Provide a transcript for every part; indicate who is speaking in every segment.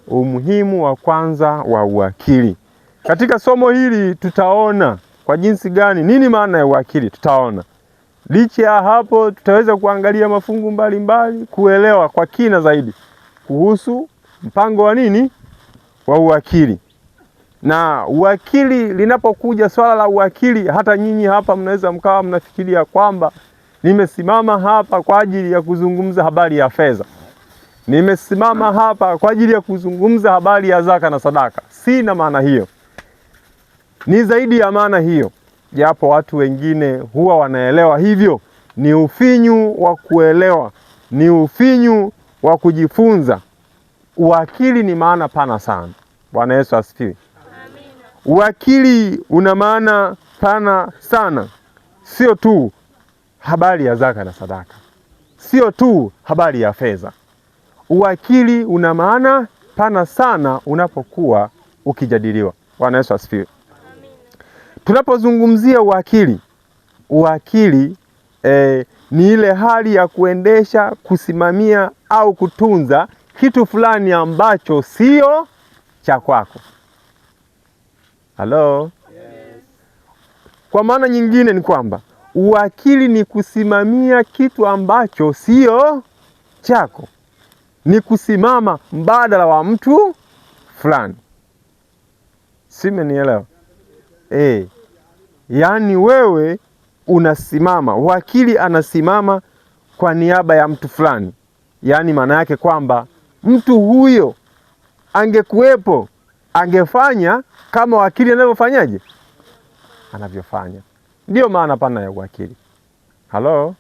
Speaker 1: umuhimu wa kwanza wa uwakili. Katika somo hili tutaona kwa jinsi gani, nini maana ya uwakili tutaona. Licha ya hapo tutaweza kuangalia mafungu mbalimbali kuelewa kwa kina zaidi kuhusu mpango wa nini wa uwakili. Na uwakili, linapokuja swala la uwakili, hata nyinyi hapa mnaweza mkawa mnafikiria kwamba nimesimama hapa kwa ajili ya kuzungumza habari ya fedha. Nimesimama hapa kwa ajili ya kuzungumza habari ya zaka na sadaka. Sina maana hiyo. Ni zaidi ya maana hiyo. Japo watu wengine huwa wanaelewa hivyo. Ni ufinyu wa kuelewa. Ni ufinyu wa kujifunza. Uwakili ni maana pana sana. Bwana Yesu asifiwe. Uwakili una maana pana sana. Sio tu habari ya zaka na sadaka. Sio tu habari ya fedha. Uwakili una maana pana sana unapokuwa ukijadiliwa. Bwana Yesu asifiwe. Tunapozungumzia uwakili ni ile hali ya kuendesha, kusimamia au kutunza kitu fulani ambacho sio cha kwako. Halo? Yes. Kwa maana nyingine ni kwamba uwakili ni kusimamia kitu ambacho sio chako. Ni kusimama mbadala wa mtu fulani. Simenielewa? Yaani wewe unasimama, wakili anasimama kwa niaba ya mtu fulani. Yaani maana yake kwamba mtu huyo angekuwepo, angefanya kama wakili anavyofanyaje? Anavyofanya. Ndio maana pana ya uwakili. Halo?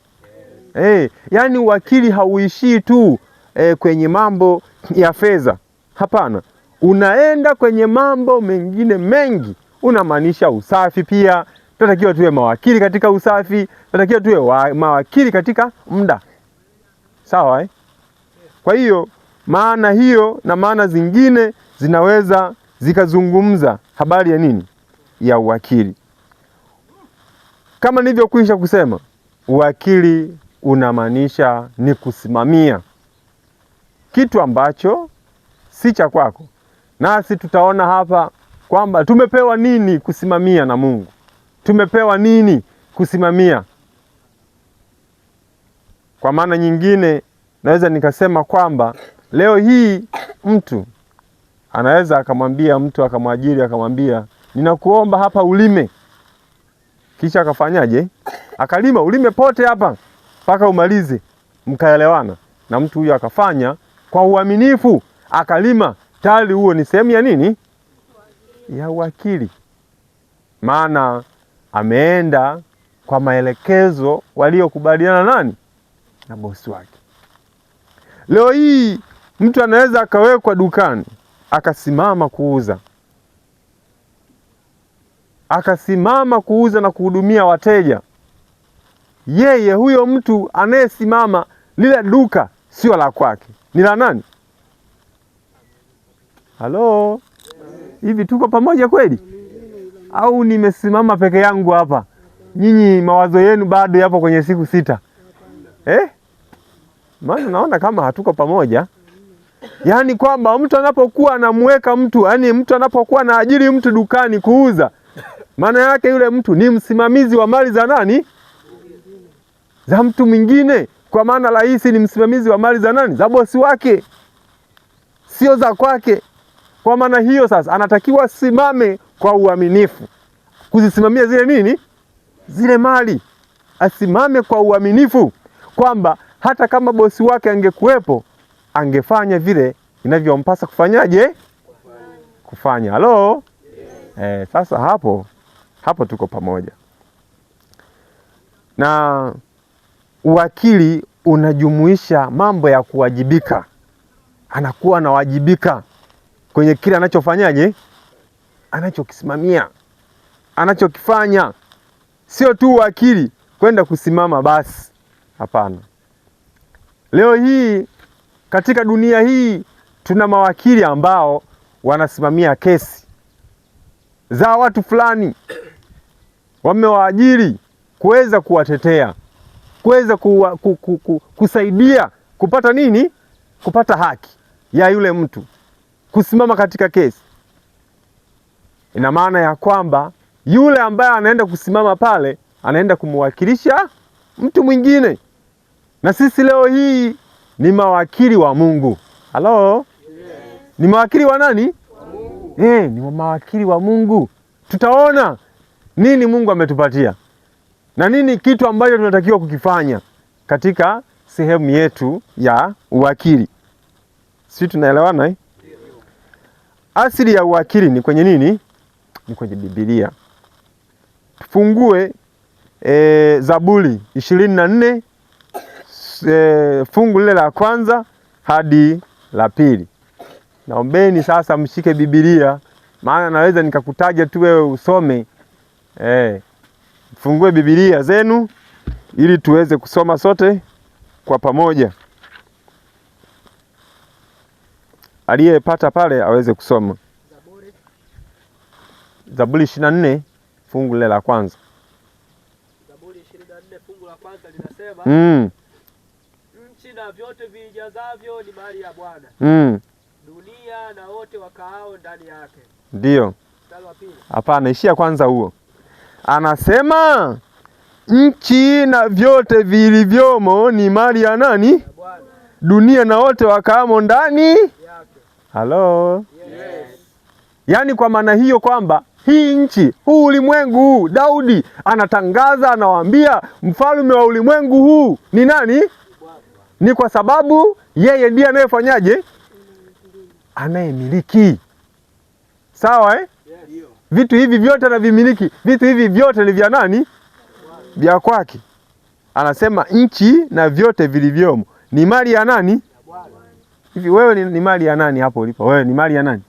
Speaker 1: Yaani uwakili hauishii tu kwenye mambo ya fedha. Hapana. Unaenda kwenye mambo mengine mengi. Unamaanisha usafi pia. Tunatakiwa tuwe mawakili katika usafi. Tunatakiwa tuwe mawakili katika muda. Sawa Kwa hiyo maana hiyo na maana zingine zinaweza zikazungumza habari ya nini? Ya uwakili. Kama nilivyokwisha kusema, uwakili unamaanisha ni kusimamia kitu ambacho si cha kwako. Nasi tutaona hapa kwamba tumepewa nini kusimamia na Mungu. Tumepewa nini kusimamia. Kwa maana nyingine naweza nikasema kwamba leo hii mtu anaweza akamwambia mtu, akamwajiri, akamwambia ninakuomba hapa ulime. Kisha akafanyaje? Akalima, ulime pote hapa mpaka umalize. Mkaelewana. Na mtu huyo akafanya kwa uaminifu, akalima. Tayari huo ni sehemu ya nini? Ya uwakili. Maana ameenda kwa maelekezo waliokubaliana nani? Na bosi wake. Leo hii mtu anaweza akawekwa dukani, akasimama kuuza. Akasimama kuuza na kuhudumia wateja. Yeye huyo mtu anayesimama, lile duka sio la kwake. Ni la nani? Halo? Hivi tuko pamoja kweli? Au nimesimama peke yangu hapa? Nyinyi mawazo yenu bado yapo kwenye siku 6. Maana naona kama hatuko pamoja. Yaani kwamba mtu anapokuwa anamweka mtu, yaani mtu anapokuwa anaajiri mtu dukani kuuza, maana yake yule mtu ni msimamizi wa mali za nani? Za mtu mwingine. Kwa maana rahisi ni msimamizi wa mali za nani? Za bosi wake. Sio za kwake. Kwa maana hiyo sasa anatakiwa simame kwa uaminifu. Kuzisimamia zile nini? Zile mali. Asimame kwa uaminifu kwamba hata kama bosi wake angekuwepo, angefanya vile inavyompasa kufanyaje? Kufanya. Halo? Sasa hapo tuko pamoja. Na uwakili unajumuisha mambo ya kuwajibika. Anakuwa anawajibika kwenye kile anachofanyaje? Anachokisimamia. Anachokifanya. Sio tu wakili kwenda kusimama basi. Hapana. Leo hii katika dunia hii tuna mawakili ambao wanasimamia kesi za watu fulani. Wamewaajiri kuweza kuwatetea, kuweza kusaidia kupata nini? Kupata haki ya yule mtu. kusimama katika kesi. Ina maana ya kwamba yule ambaye anaenda kusimama pale anaenda kumwakilisha mtu mwingine, na sisi leo hii ni mawakili wa Mungu. Halo? Yes. Ni mawakili wa nani? Wa Mungu. Ni mawakili wa Mungu. Tutaona nini Mungu ametupatia na nini kitu ambacho tunatakiwa kukifanya katika sehemu yetu ya uwakili. Sisi tunaelewana eh? Asili ya uwakili ni kwenye nini? Ni kwenye Biblia. Tufungue Zaburi 24 fungu lile la kwanza hadi la pili. Naombeni sasa mshike Biblia, maana naweza nikakutaja tu wewe usome. Fungue Biblia zenu ili tuweze kusoma sote kwa pamoja. Aliyepata pale aweze kusoma. Zaburi 24 fungu lile la kwanza.
Speaker 2: Zaburi 24 fungu la kwanza linasema, nchi na vyote vijazavyo ni mali ya Bwana. Dunia na wote wakaao ndani yake.
Speaker 1: Ndio.
Speaker 2: Mstari wa pili.
Speaker 1: Hapana, ishia kwanza huo. Anasema nchi na vyote vilivyomo ni mali ya nani? Ya Bwana. Dunia na wote wakaamo ndani yake. Halo?
Speaker 2: Yes.
Speaker 1: Yaani kwa maana hiyo kwamba hii nchi, huu ulimwengu huu, Daudi anatangaza, anawaambia mfalme wa ulimwengu huu ni nani? Ni kwa sababu yeye ndiye anayefanyaje? Anayemiliki. Sawa eh? Yes. Vitu hivi vyote anavimiliki. Vitu hivi vyote ni vya nani? Vya kwake. Anasema nchi na vyote vilivyomo ni mali ya nani? Hivi wewe ni mali ya nani hapo ulipo? Wewe ni mali ya nani?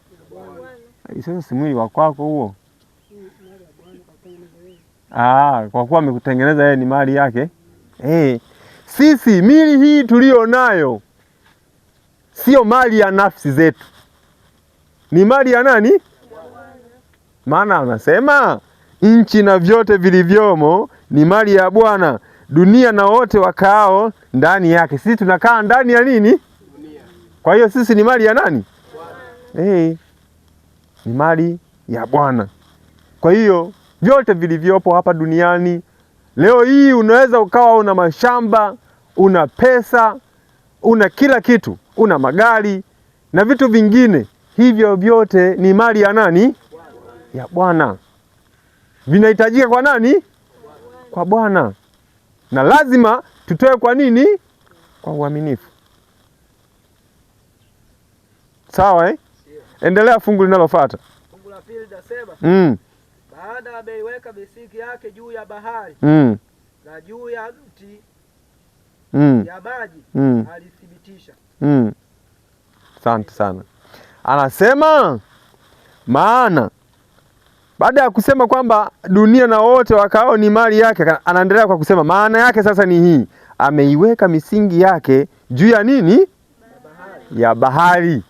Speaker 1: Sasa si mwili wa kwako huo. Kwa kuwa amekutengeneza yeye ni mali yake. Sisi mili hii tulio nayo sio mali ya nafsi zetu. Ni mali ya nani? Maana anasema nchi na vyote vilivyomo ni mali ya Bwana, dunia na wote wakaao ndani yake. Sisi tunakaa ndani ya nini? Dunia. Kwa hiyo sisi ni mali ya nani? Bwana. Ni mali ya Bwana. Kwa hiyo vyote vilivyopo hapa duniani leo hii, unaweza ukawa una mashamba, una pesa, una kila kitu, una magari na vitu vingine, hivyo vyote ni mali ya nani? Ya Bwana. Vinahitajika kwa nani? Kwa Bwana. Na lazima tutoe kwa nini? Kwa uaminifu. Sawa eh? Endelea fungu linalofuata.
Speaker 2: Fungu la pili linasema, baada ameiweka misingi yake juu ya bahari na juu ya mti ya maji alithibitisha.
Speaker 1: Asante sana. Anasema maana baada ya kusema kwamba dunia na wote wakao ni mali yake, anaendelea kwa kusema maana yake sasa ni hii: ameiweka misingi yake juu ya nini? Bahari. Ya bahari.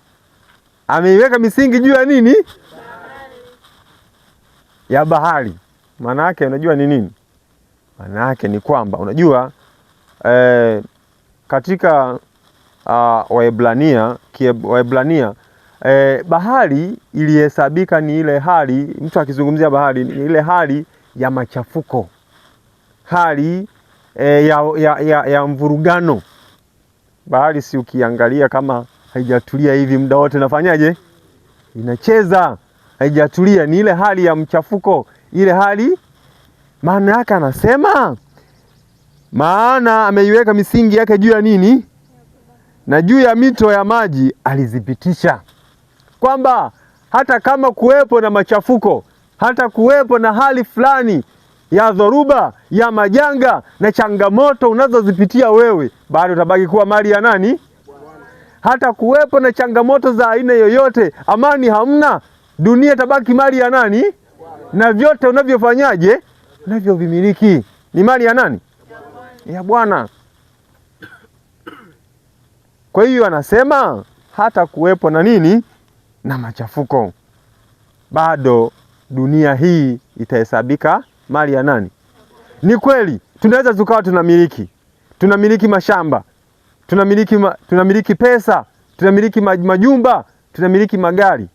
Speaker 1: Ameiweka misingi juu ya nini? Bahari. Ya bahari. Maana yake unajua ni nini? Maana yake ni kwamba unajua katika Waebrania bahari ilihesabika ni ile hali, mtu akizungumzia bahari ni ile hali ya machafuko, hali ya mvurugano. Bahari si ukiangalia kama haijatulia hivi muda wote nafanyaje? Inacheza, haijatulia, ni ile hali ya mchafuko, ile hali. Maana yake anasema maana ameiweka misingi yake juu ya nini? Na juu ya mito ya maji alizipitisha. Kwamba hata kama kuwepo na machafuko, hata kuwepo na hali fulani ya dhoruba, ya majanga na changamoto unazozipitia wewe, bado utabaki kuwa mali ya nani? Hata kuwepo na changamoto za aina yoyote, amani hamna, dunia tabaki mali ya nani? Na vyote unavyofanyaje? Unavyovimiliki ni mali ya nani? Ya Bwana. Kwa hiyo anasema hata kuwepo na nini? Na machafuko, bado dunia hii itahesabika mali ya nani? Ni kweli tunaweza tukawa tunamiliki mashamba, tunamiliki pesa, tunamiliki majumba, tunamiliki magari.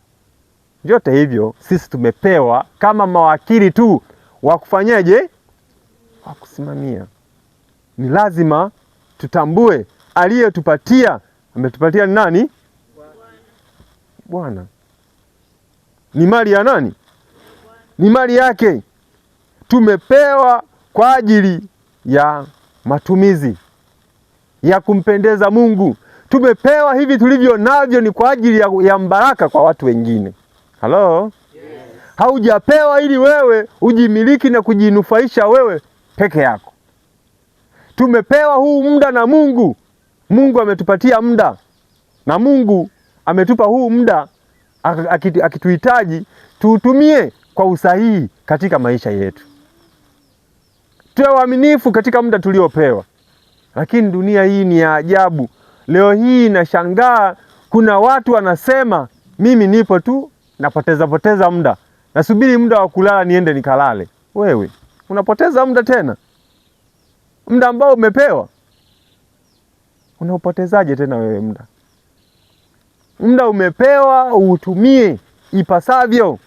Speaker 1: Vyote hivyo sisi tumepewa kama mawakili tu wa kufanyaje? Wa kusimamia. Ni lazima tutambue aliyetupatia, ametupatia ni nani? Bwana. Ni mali ya nani? Ni mali yake. Tumepewa kwa ajili ya matumizi ya kumpendeza Mungu. Tumepewa hivi tulivyo navyo ni kwa ajili ya mbaraka kwa watu wengine. Halo? Yes. Haujapewa ili wewe ujimiliki na kujinufaisha wewe peke yako. Tumepewa huu muda na Mungu. Mungu ametupatia muda. Na Mungu ametupa huu muda akituhitaji tuutumie kwa usahihi katika maisha yetu. Tuwe waaminifu katika muda tuliopewa. Lakini dunia hii ni ya ajabu. Leo hii nashangaa kuna watu wanasema mimi nipo tu napoteza muda. Nasubiri muda wa kulala niende nikalale. Wewe unapoteza muda tena. Muda ambao umepewa. Unapotezaje tena wewe muda? Muda umepewa uutumie ipasavyo.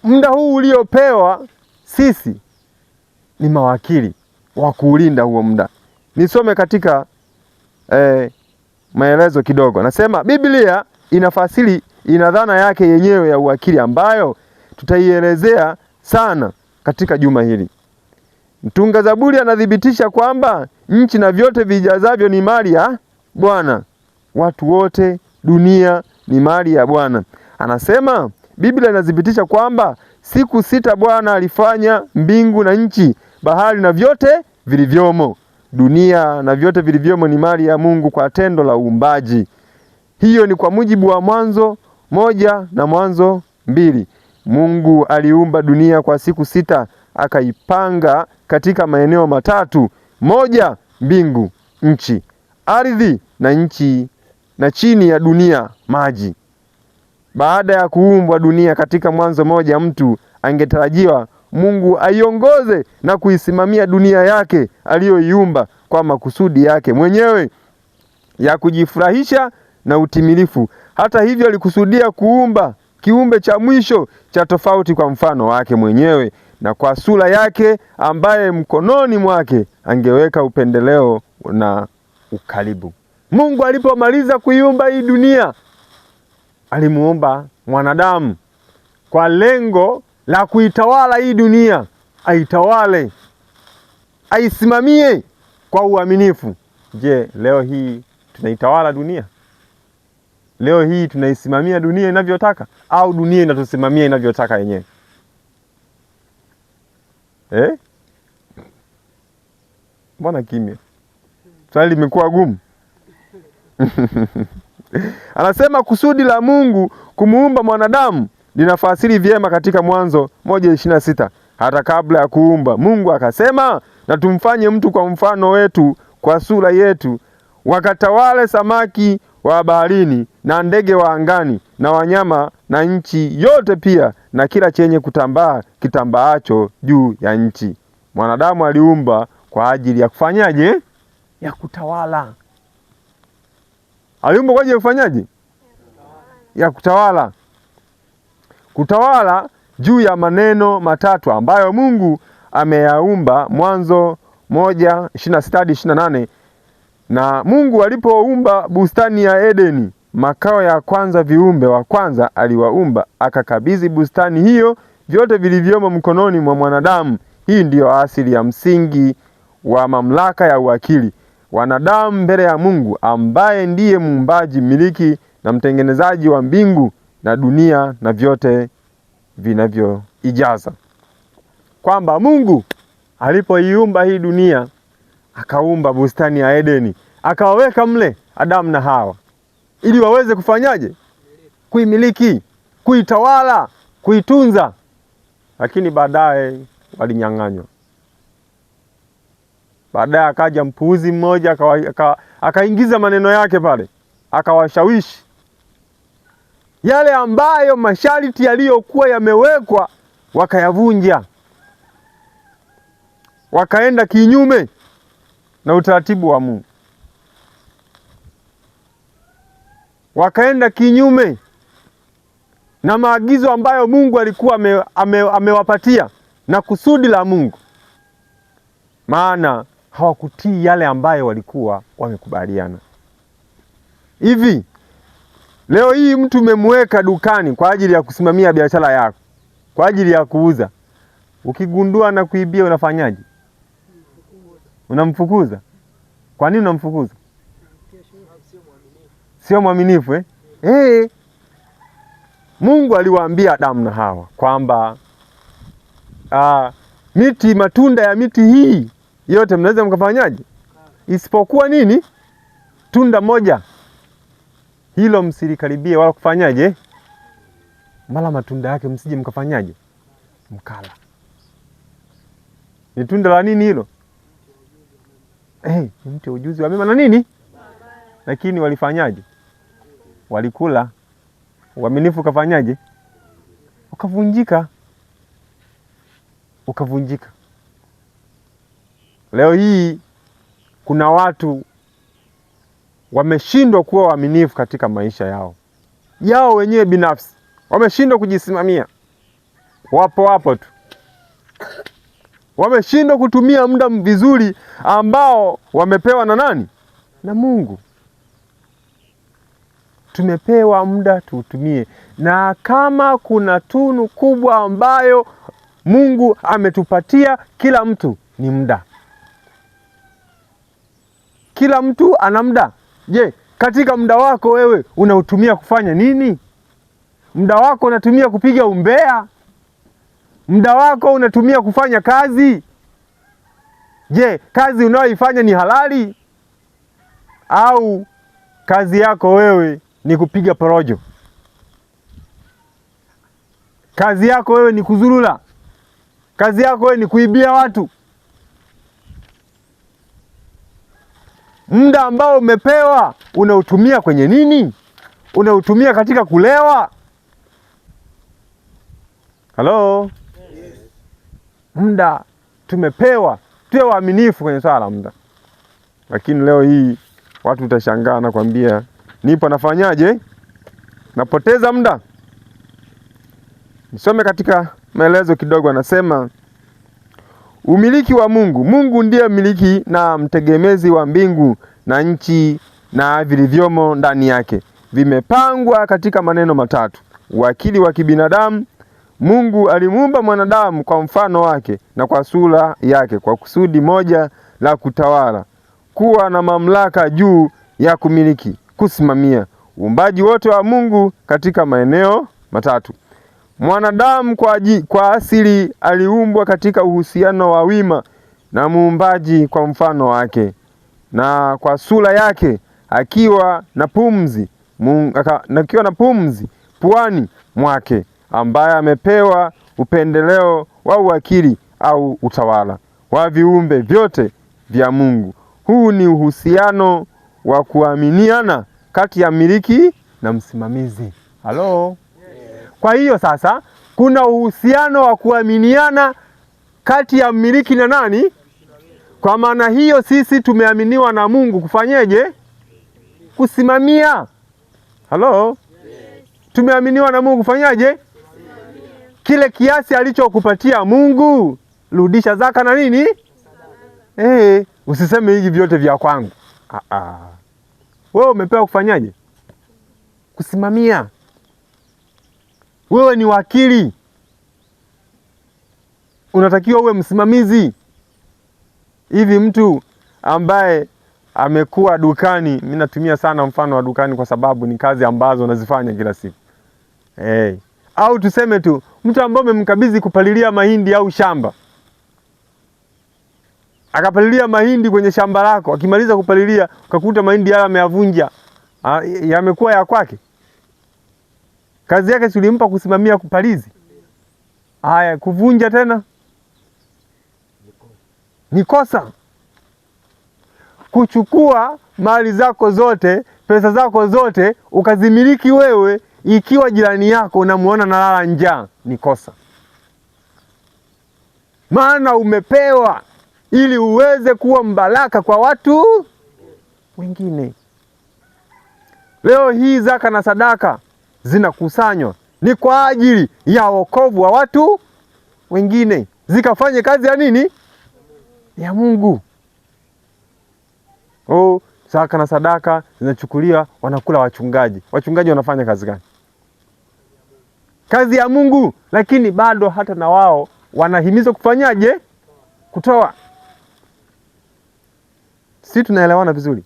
Speaker 1: Muda huu uliopewa sisi ni mawakili wa kuulinda huo muda. Nisome katika maelezo kidogo. Nasema Biblia inafasiri, ina dhana yake yenyewe ya uwakili ambayo tutaielezea sana katika juma hili. Mtunga Zaburi anathibitisha kwamba nchi na vyote vijazavyo ni mali ya Bwana. Watu wote, dunia ni mali ya Bwana. Anasema Biblia inathibitisha kwamba siku 6 Bwana alifanya mbingu na nchi, bahari na vyote vilivyomo. Dunia na vyote vilivyomo ni mali ya Mungu kwa tendo la uumbaji. Hiyo ni kwa mujibu wa Mwanzo 1 na Mwanzo 2. Mungu aliumba dunia kwa siku 6, akaipanga katika maeneo matatu: moja, mbingu, nchi, ardhi na nchi, na chini ya dunia maji. Baada ya kuumbwa dunia katika Mwanzo 1, mtu angetarajiwa Mungu aiongoze na kuisimamia dunia yake aliyoiumba kwa makusudi yake mwenyewe ya kujifurahisha na utimilifu. Hata hivyo alikusudia kuumba kiumbe cha mwisho cha tofauti kwa mfano wake mwenyewe na kwa sura yake, ambaye mkononi mwake angeweka upendeleo na ukaribu. Mungu alipomaliza kuiumba hii dunia, alimuumba mwanadamu kwa lengo la kuitawala hii dunia, aitawale, aisimamie kwa uaminifu. Je, leo hii tunaitawala dunia? Leo hii tunaisimamia dunia inavyotaka au dunia inatusimamia inavyotaka yenyewe? Mbona kimya? Swali limekuwa gumu. Anasema kusudi la Mungu kumuumba mwanadamu linafasiri vyema katika Mwanzo 1:26. Hata kabla ya kuumba, Mungu akasema, na tumfanye mtu kwa mfano wetu, kwa sura yetu, wakatawale samaki wa baharini na ndege wa angani na wanyama na nchi yote pia na kila chenye kutambaa kitambaacho juu ya nchi. Mwanadamu aliumba kwa ajili ya kufanyaje? Ya kutawala. Aliumba kwa ajili ya kufanyaje? Ya kutawala. Kutawala juu ya maneno matatu ambayo Mungu ameyaumba. Mwanzo 1:26-28. Na Mungu alipoumba bustani ya Edeni, makao ya kwanza, viumbe wa kwanza aliwaumba, akakabidhi bustani hiyo vyote vilivyomo mkononi mwa mwanadamu. Hii ndiyo asili ya msingi wa mamlaka ya uwakili wanadamu mbele ya Mungu, ambaye ndiye muumbaji, mmiliki na mtengenezaji wa mbingu na dunia na vyote vinavyoijaza. Kwamba Mungu alipoiumba hii dunia, akaumba bustani ya Edeni, akawaweka mle Adamu na Hawa ili waweze kufanyaje? Kuimiliki, kuitawala, kuitunza. Lakini baadaye walinyang'anywa. Baadaye akaja mpuuzi mmoja akaingiza maneno yake pale, akawashawishi yale ambayo masharti yaliyokuwa yamewekwa, wakayavunja, wakaenda kinyume na utaratibu wa Mungu. wakaenda kinyume na maagizo ambayo Mungu alikuwa amewapatia na kusudi la Mungu, maana hawakutii yale ambayo walikuwa wamekubaliana. Hivi leo hii mtu umemweka dukani kwa ajili ya kusimamia biashara yako, kwa ajili ya kuuza, ukigundua na kuibia unafanyaje? Unamfukuza. Kwa nini unamfukuza? Sio mwaminifu Mungu aliwaambia Adamu na Hawa kwamba matunda ya miti hii yote mnaweza mkafanyaje? Isipokuwa nini? Tunda moja, hilo msilikaribie wala kufanyaje? Mala matunda yake msije mkafanyaje? Mkala. Ni tunda la nini hilo? Mti wa ujuzi wa mema na nini? Lakini walifanyaje? Walikula. Uaminifu kafanyaje? Ukavunjika. Leo hii kuna watu wameshindwa kuwa waaminifu katika maisha yao wenyewe binafsi, wameshindwa kujisimamia. Wapo tu wameshindwa kutumia muda vizuri ambao wamepewa na nani? Na Mungu. Tumepewa muda tuutumie, na kama kuna tunu kubwa ambayo Mungu ametupatia kila mtu ni muda. Kila mtu ana muda. Je, katika muda wako wewe unautumia kufanya nini? Muda wako unatumia kupiga umbea? Muda wako unatumia kufanya kazi? Je, kazi unayoifanya ni halali? Au kazi yako wewe ni kupiga porojo? Kazi yako wewe ni kuzurula? Kazi yako wewe ni kuibia watu? Muda ambao umepewa unautumia kwenye nini? Unautumia katika kulewa? Halo? Yes. Muda tumepewa, tuwe waaminifu kwenye swala la muda. Lakini leo hii watu utashangaa na kwambia nipo nafanyaje? Napoteza muda. Nisome katika maelezo kidogo, anasema umiliki wa Mungu. Mungu ndiye mmiliki na mtegemezi wa mbingu na nchi na vilivyomo ndani yake. Vimepangwa katika maneno matatu. Uwakili wa kibinadamu. Mungu alimuumba mwanadamu kwa mfano wake na kwa sura yake, kwa kusudi moja la kutawala, kuwa na mamlaka juu ya kumiliki, kusimamia uumbaji wote wa Mungu katika maeneo matatu. Mwanadamu kwa asili aliumbwa katika uhusiano wa wima na muumbaji kwa mfano wake na kwa sura yake, akiwa na pumzi puani mwake, ambaye amepewa upendeleo wa uwakili au utawala wa viumbe vyote vya Mungu. Huu ni uhusiano wa kuaminiana kati ya mmiliki na msimamizi. Halo? Kwa hiyo sasa kuna uhusiano wa kuaminiana kati ya mmiliki na nani? Kwa maana hiyo sisi tumeaminiwa na Mungu kufanyeje? Kusimamia. Halo? Tumeaminiwa na Mungu kufanyaje? Kile kiasi alichokupatia Mungu, rudisha zaka na nini? Usiseme hivi vyote vya kwangu. Wewe umepewa kufanyaje? Kusimamia. Wewe ni wakili, unatakiwa uwe msimamizi. Hivi mtu ambaye amekuwa dukani, mimi natumia sana mfano wa dukani kwa sababu ni kazi ambazo nazifanya kila siku. Au tuseme tu mtu ambaye umemkabidhi kupalilia mahindi au shamba, akapalilia mahindi kwenye shamba lako, akimaliza kupalilia ukakuta mahindi yale ameyavunja, yamekuwa ya kwake. Kazi yake si ulimpa kusimamia kupalizi? Haya, kuvunja tena ni kosa. Kuchukua mali zako zote, pesa zako zote ukazimiliki wewe, ikiwa jirani yako unamuona nalala njaa, ni kosa. Maana umepewa ili uweze kuwa mbaraka kwa watu wengine. Leo hii zaka na sadaka zinakusanywa ni kwa ajili ya wokovu wa watu wengine, zikafanye kazi ya nini? Ya Mungu. Zaka na sadaka zinachukuliwa, wanakula wachungaji. Wachungaji wanafanya kazi gani? Kazi ya Mungu, lakini bado hata na wao wanahimizwa kufanyaje? Kutoa. Si tunaelewana vizuri?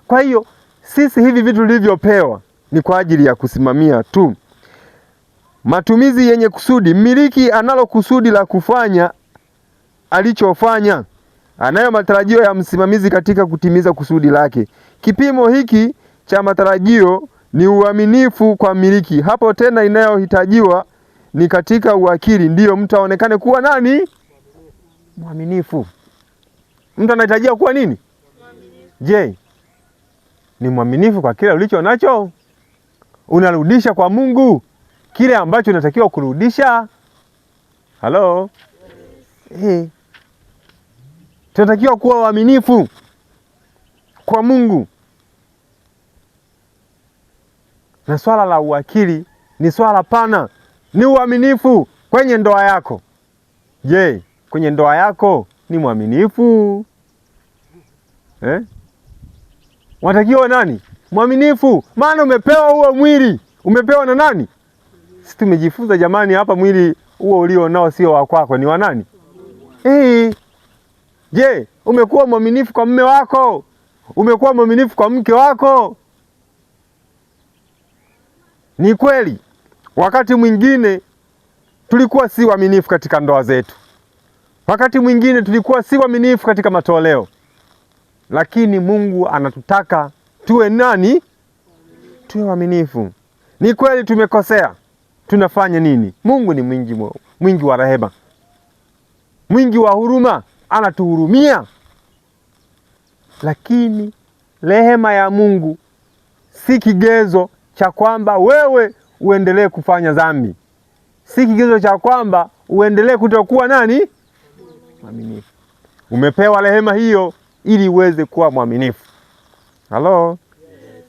Speaker 1: Kwa hiyo sisi hivi vitu tulivyopewa ni kwa ajili ya kusimamia tu. Matumizi yenye kusudi. Mmiliki analo kusudi la kufanya alichofanya. Anayo matarajio ya msimamizi katika kutimiza kusudi lake. Kipimo hiki cha matarajio ni uaminifu kwa mmiliki. Hapo tena inayohitajiwa ni katika uwakili, ndiyo mtu aonekane kuwa nani? Mwaminifu. Mtu anahitajia kuwa nini? Je, ni mwaminifu kwa kile ulicho nacho? Unarudisha kwa Mungu kile ambacho unatakiwa kurudisha? Halo? Tunatakiwa kuwa waaminifu kwa Mungu. Na swala la uwakili ni swala pana. Ni uaminifu kwenye ndoa yako. Je, kwenye ndoa yako ni mwaminifu? Unatakiwa nani? Mwaminifu. Maana umepewa huo mwili. Umepewa na nani? Sisi tumejifunza jamani, hapa mwili huo ulio nao sio wa kwako, ni wa nani? Je, umekuwa mwaminifu kwa mume wako? Umekuwa mwaminifu kwa mke wako? Ni kweli wakati mwingine tulikuwa si waaminifu katika ndoa zetu. Wakati mwingine tulikuwa si waaminifu katika matoleo. Lakini Mungu anatutaka tuwe nani? Tuwe waaminifu. Ni kweli tumekosea. Tunafanya nini? Mungu ni mwingi wa rehema. Mwingi wa huruma, anatuhurumia. Lakini rehema ya Mungu si kigezo cha kwamba wewe uendelee kufanya dhambi. Si kigezo cha kwamba uendelee kutokuwa nani? Mwaminifu. Umepewa rehema hiyo ili uweze kuwa mwaminifu. Halo? Yes.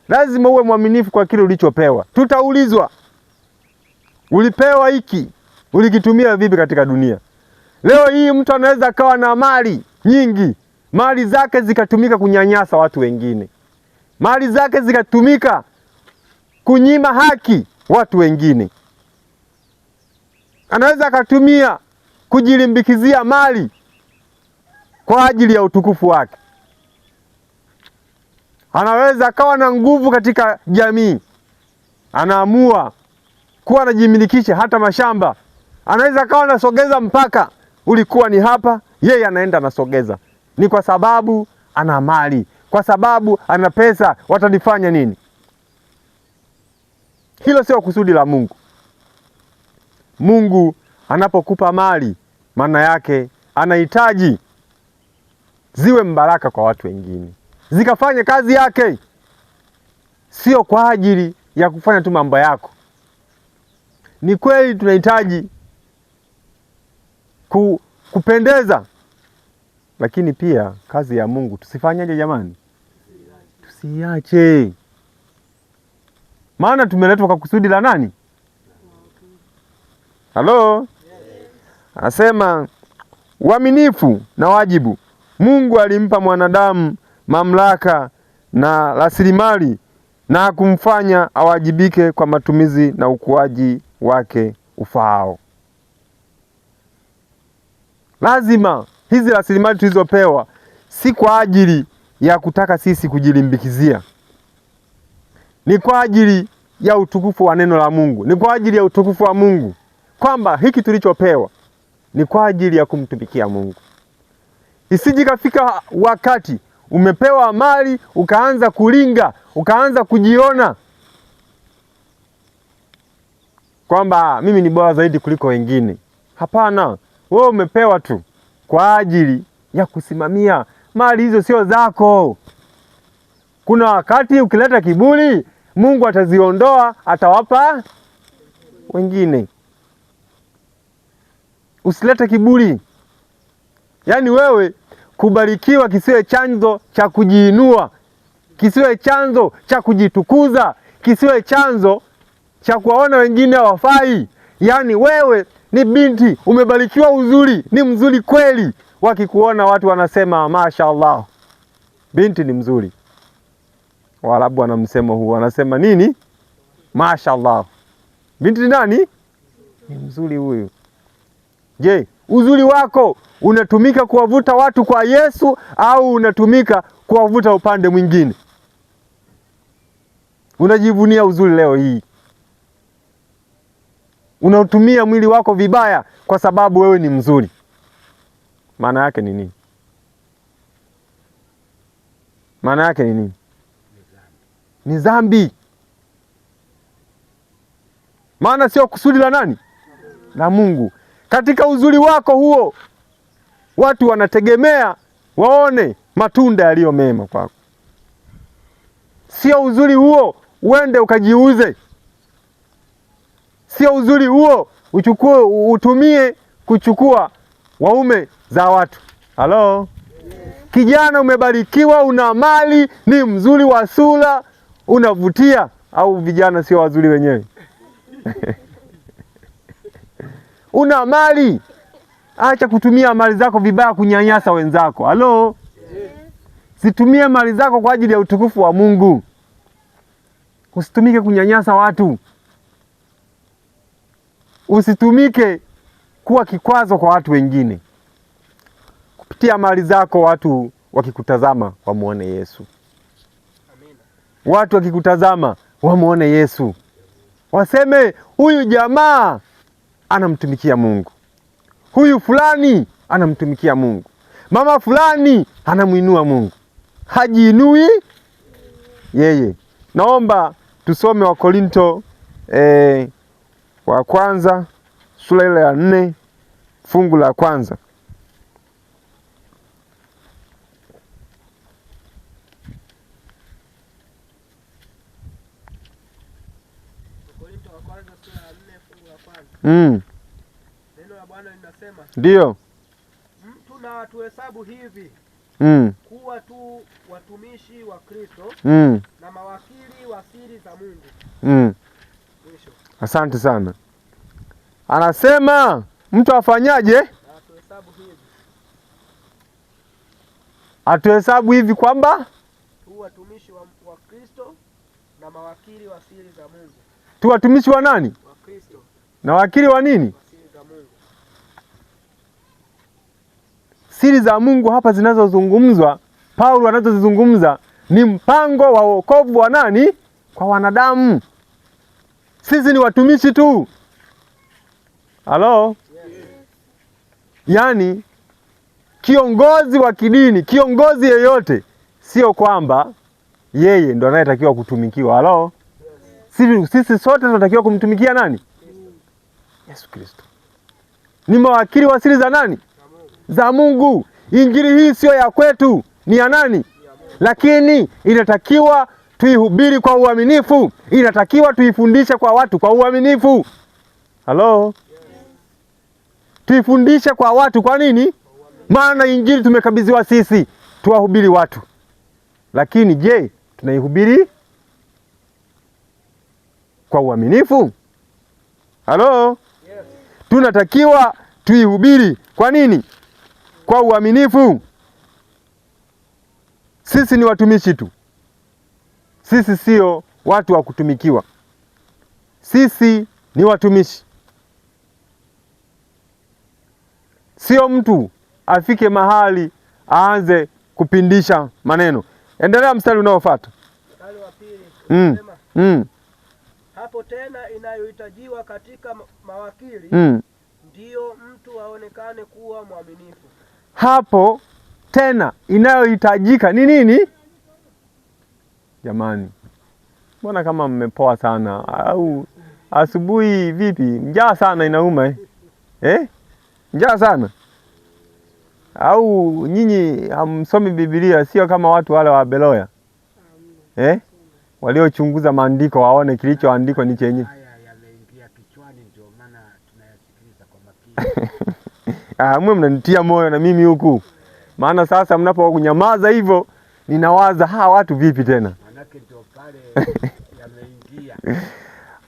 Speaker 1: Lazima uwe mwaminifu kwa kile ulichopewa. Tutaulizwa, ulipewa hiki, ulikitumia vipi katika dunia? Leo hii mtu anaweza akawa na mali nyingi, mali zake zikatumika kunyanyasa watu wengine. Mali zake zikatumika kunyima haki watu wengine. Anaweza akatumia kujilimbikizia mali kwa ajili ya utukufu wake. Anaweza akawa na nguvu katika jamii, anaamua kuwa anajimilikisha hata mashamba. Anaweza akawa anasogeza mpaka ulikuwa ni hapa, yeye anaenda anasogeza. Ni kwa sababu ana mali, kwa sababu ana pesa. Watanifanya nini? Hilo sio kusudi la Mungu. Mungu anapokupa mali, maana yake anahitaji ziwe mbaraka kwa watu wengine, zikafanye kazi yake, sio kwa ajili ya kufanya tu mambo yako. Ni kweli tunahitaji kupendeza, lakini pia kazi ya Mungu tusifanyaje jamani? Tusiache. Maana tumeletwa kwa kusudi la nani? Halo? Anasema uaminifu na wajibu. Mungu alimpa mwanadamu mamlaka na rasilimali na kumfanya awajibike kwa matumizi na ukuaji wake ufaao. Lazima hizi rasilimali tulizopewa si kwa ajili ya kutaka sisi kujilimbikizia. Ni kwa ajili ya utukufu wa neno la Mungu. Ni kwa ajili ya utukufu wa Mungu. Kwamba hiki tulichopewa ni kwa ajili ya kumtumikia Mungu. Isije kafika wakati umepewa mali ukaanza kulinga, ukaanza kujiona kwamba mimi ni bora zaidi kuliko wengine. Hapana, wewe umepewa tu kwa ajili ya kusimamia. Mali hizo sio zako. Kuna wakati ukileta kiburi, Mungu ataziondoa, atawapa wengine. Usilete kiburi. Yaani wewe kubarikiwa kisiwe chanzo cha kujiinua. kisiwe chanzo cha kujitukuza, kisiwe chanzo cha kuwaona wengine hawafai. Yaani wewe ni binti, umebarikiwa uzuri, ni mzuri kweli. Wakikuona watu wanasema mashaallah, binti ni mzuri. Waarabu wana msemo huu, wanasema nini? Mashaallah, binti ni nani? Ni mzuri huyu. Je, uzuri wako unatumika kuwavuta watu kwa Yesu au unatumika kuwavuta upande mwingine? Unajivunia uzuri leo hii, unautumia mwili wako vibaya kwa sababu wewe ni mzuri. Maana yake ni nini? Maana yake ni nini? Ni dhambi. Maana sio kusudi la nani? La Mungu. Katika uzuri wako huo, watu wanategemea waone matunda yaliyo mema kwako. Sio uzuri huo uende ukajiuze. Sio uzuri huo utumie kuchukua waume za watu. Halo? Kijana umebarikiwa, una mali, ni mzuri wa sura, unavutia, au vijana sio wazuri wenyewe? Una mali, acha kutumia mali zako vibaya kunyanyasa wenzako. Halo? Situmie mali zako kwa ajili ya utukufu wa Mungu. Usitumike kunyanyasa watu. Usitumike kuwa kikwazo kwa watu wengine. Kupitia mali zako watu wakikutazama wamuone Yesu. Amina. Watu wakikutazama wamuone Yesu. Waseme huyu jamaa anamtumikia Mungu. Huyu fulani anamtumikia Mungu. Mama fulani anamuinua Mungu. Hajiinui yeye. Naomba tusome Wakorinto wa kwanza sura ile ya 4 fungu la kwanza.
Speaker 2: Wakorinto wa kwanza sura ya 4 fungu la kwanza. Neno la Bwana linasema,
Speaker 1: ndio,
Speaker 2: mtu na atuhesabu hivi kuwa tu watumishi wa Kristo na mawakili wa siri za Mungu. Mwisho.
Speaker 1: Asante sana. Anasema mtu afanyaje?
Speaker 2: Atuhesabu hivi.
Speaker 1: Atuhesabu hivi kwamba
Speaker 2: tu watumishi wa Kristo na mawakili wa siri za Mungu.
Speaker 1: Tu watumishi wa nani?
Speaker 2: Wa Kristo.
Speaker 1: Na wakili wa nini?
Speaker 2: Wa siri za Mungu.
Speaker 1: Siri za Mungu hapa zinazozungumzwa, Paulo anazozizungumza ni mpango wa wokovu wa nani? Kwa wanadamu. Sisi ni watumishi tu. Halo? Yes. Yaani kiongozi wa kidini, kiongozi yeyote, sio kwamba yeye ndo anayetakiwa kutumikiwa. Halo? Yes. Sisi sote tunatakiwa kumtumikia nani? Yesu Kristo. Ni mawakili wa siri za nani? Za Mungu. Injili hii sio ya kwetu, ni ya nani? Lakini inatakiwa tuihubiri kwa uaminifu. Inatakiwa tuifundishe kwa watu kwa uaminifu. Halo? Yes. Tuifundishe kwa watu kwa nini? Maana injili tumekabidhiwa sisi, tuwahubiri watu. Lakini je, tunaihubiri kwa uaminifu? Halo? Yes. Tunatakiwa tuihubiri kwa nini? Kwa uaminifu. Sisi ni watumishi tu. Sisi sio watu wa kutumikiwa. Sisi ni watumishi. Sio mtu afike mahali aanze kupindisha maneno. Endelea mstari unaofuata.
Speaker 2: Mstari wa 2. Hapo tena inayohitajiwa katika mawakili ndiyo mtu aonekane kuwa mwaminifu.
Speaker 1: Hapo tena inayohitajika ni nini? Jamani, mbona kama mmepoa sana? Au asubuhi vipi? Njaa sana inauma Njaa sana? Au nyinyi hamsomi Biblia, sio kama watu wale wa Beloya? Waliochunguza maandiko waone kilichoandikwa ni chenye.
Speaker 3: Haya yameingia kichwani, ndio maana tunayasikiliza kwa makini.
Speaker 1: Mwe mnanitia moyo na mimi huku. Maana sasa mnapokunyamaza hivyo ninawaza hawa watu vipi tena?
Speaker 3: Manake ndio pale yameingia.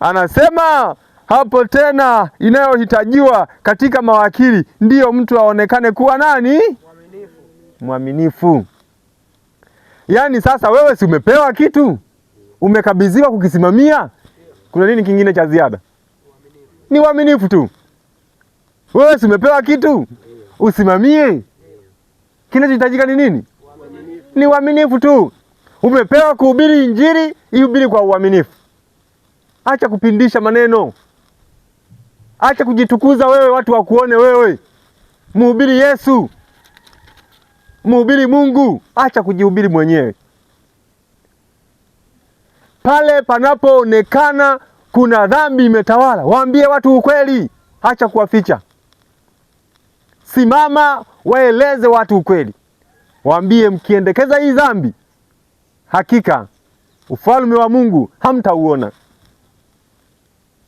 Speaker 1: Anasema hapo tena inayohitajiwa katika mawakili ndiyo mtu aonekane kuwa nani? Mwaminifu. Yaani sasa wewe si umepewa kitu, umekabidhiwa kukisimamia, kuna nini kingine cha ziada? Ni uaminifu tu. Wewe si umepewa kitu usimamie, kinachohitajika ni nini? Ni uaminifu tu. Umepewa kuhubiri Injili, ihubiri kwa uaminifu. Acha kupindisha maneno, acha kujitukuza wewe, watu wakuone wewe. Mhubiri Yesu, mhubiri Mungu, acha kujihubiri mwenyewe. Pale panapoonekana kuna dhambi imetawala, waambie watu ukweli, acha kuwaficha. Simama, waeleze watu ukweli, waambie mkiendekeza hii dhambi, hakika ufalme wa Mungu hamtauona.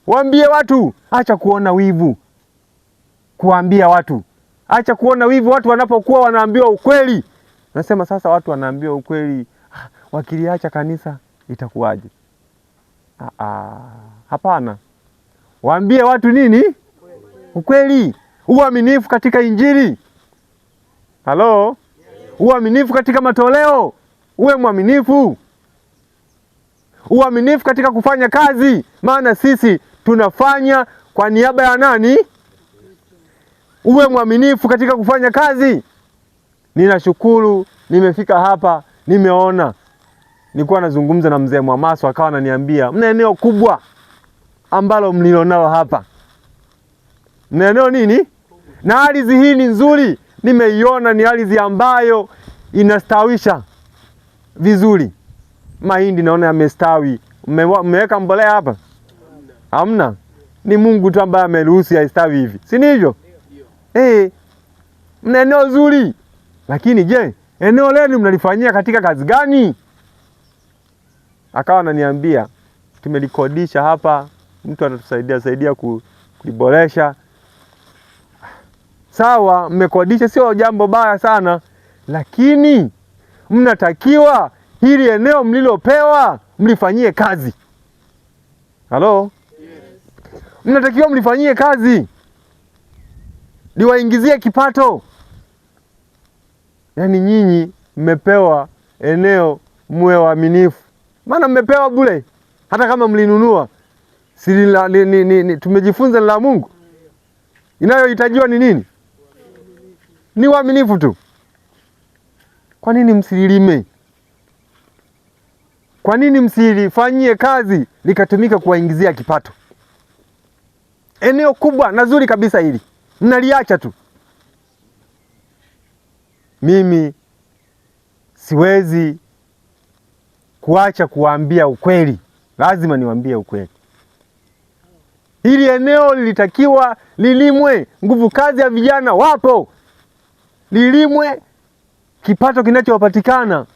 Speaker 1: Waambie watu, acha kuona wivu. Kuambia watu, acha kuona wivu watu wanapokuwa wanaambiwa ukweli. Nasema sasa watu wanaambiwa ukweli, wakiliacha kanisa itakuwaje? Hapana. Waambie watu nini? Ukweli. Uaminifu katika Injili. Halo? Uaminifu katika matoleo. Uwe mwaminifu. Uaminifu katika kufanya kazi, maana sisi tunafanya kwa niaba ya nani? Uwe mwaminifu katika kufanya kazi. Ninashukuru nimefika hapa, nimeona. Nilikuwa nazungumza na mzee Mwamaso, akawa ananiambia mna eneo kubwa ambalo mlilonalo hapa. Mna eneo nini? Na ardhi hii ni nzuri, nimeiona ni ardhi ambayo inastawisha vizuri. Mahindi naona yamestawi. Mmeweka mbolea hapa? Hamna. Ni Mungu tu ambaye ameruhusu yastawi hivi. Si ni hivyo? Mna eneo zuri. Lakini je, eneo lenu mnalifanyia katika kazi gani? Akawa ananiambia tumelikodisha hapa, mtu anatusaidia kuliboresha. Sawa, mmekodisha, sio jambo baya sana, lakini mnatakiwa hili eneo mlilopewa mlifanyie kazi. Halo? Yes. Mnatakiwa mlifanyie kazi, liwaingizie kipato. Yaani nyinyi mmepewa eneo, muwe waaminifu. Maana mmepewa bure, hata kama mlinunua. Tumejifunza la Mungu. Inayohitajiwa ni nini? Ni uaminifu tu. Kwa nini msililime? Kwa nini msilifanyie kazi likatumika kuwaingizia kipato? Eneo kubwa na zuri kabisa hili, mnaliacha tu. Mimi siwezi kuacha kuwaambia ukweli, lazima niwaambie ukweli. Hili eneo lilitakiwa lilimwe, nguvu kazi ya vijana wapo, lilimwe, kipato kinachopatikana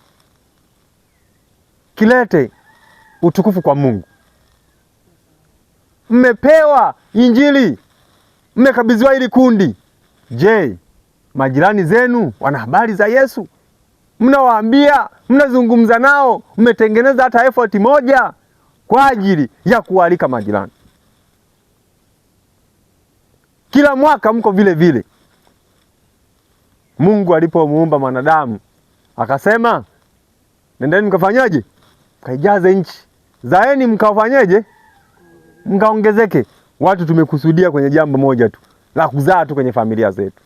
Speaker 1: kilete utukufu kwa Mungu. Mmepewa Injili, mmekabidhiwa hili kundi. Je, majirani zenu wana habari za Yesu? Mnawaambia, mnazungumza nao, mmetengeneza hata effort moja kwa ajili ya kualika majirani? Kila mwaka mko vile vile. Mungu alipomuumba mwanadamu akasema, nendeni mkafanyaje? Mkaijaze nchi. Zaeni mkafanyaje? Mkaongezeke. Watu tumekusudia kwenye jambo moja tu, la kuzaa tu kwenye familia zetu.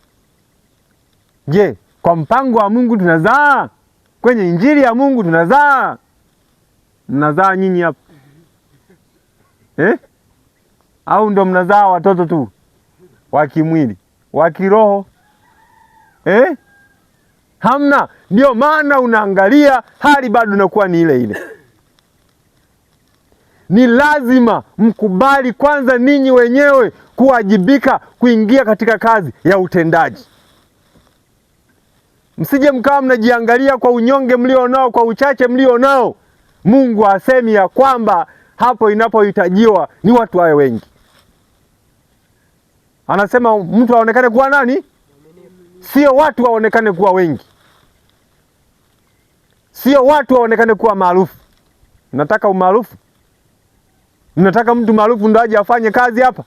Speaker 1: Je, kwa mpango wa Mungu tunazaa? Kwenye Injili ya Mungu tunazaa? Mnazaa nyinyi hapa? Au ndo mnazaa watoto tu wa kimwili, wa kiroho? Hamna. Ndio maana unaangalia hali bado inakuwa ni ile ile. Ni lazima mkubali kwanza ninyi wenyewe kuwajibika kuingia katika kazi ya utendaji. Msije mkawa mnajiangalia kwa unyonge mlio nao, kwa uchache mlio nao. Mungu asemi ya kwamba hapo inapohitajiwa ni watu wawe wengi. Anasema mtu aonekane kuwa nani? Sio watu waonekane kuwa wengi. Sio watu waonekane kuwa maarufu. Mnataka umaarufu? Mnataka mtu maarufu ndo aje afanye kazi hapa?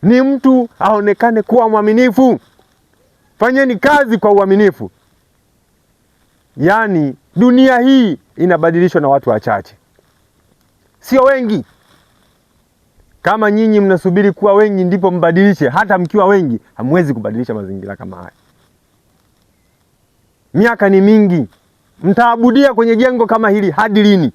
Speaker 1: Ni mtu aonekane kuwa mwaminifu. Fanyeni kazi kwa uaminifu. Yaani dunia hii inabadilishwa na watu wachache, sio wengi. Kama nyinyi mnasubiri kuwa wengi ndipo mbadilishe, hata mkiwa wengi hamwezi kubadilisha mazingira kama haya. Miaka ni mingi, mtaabudia kwenye jengo kama hili hadi lini?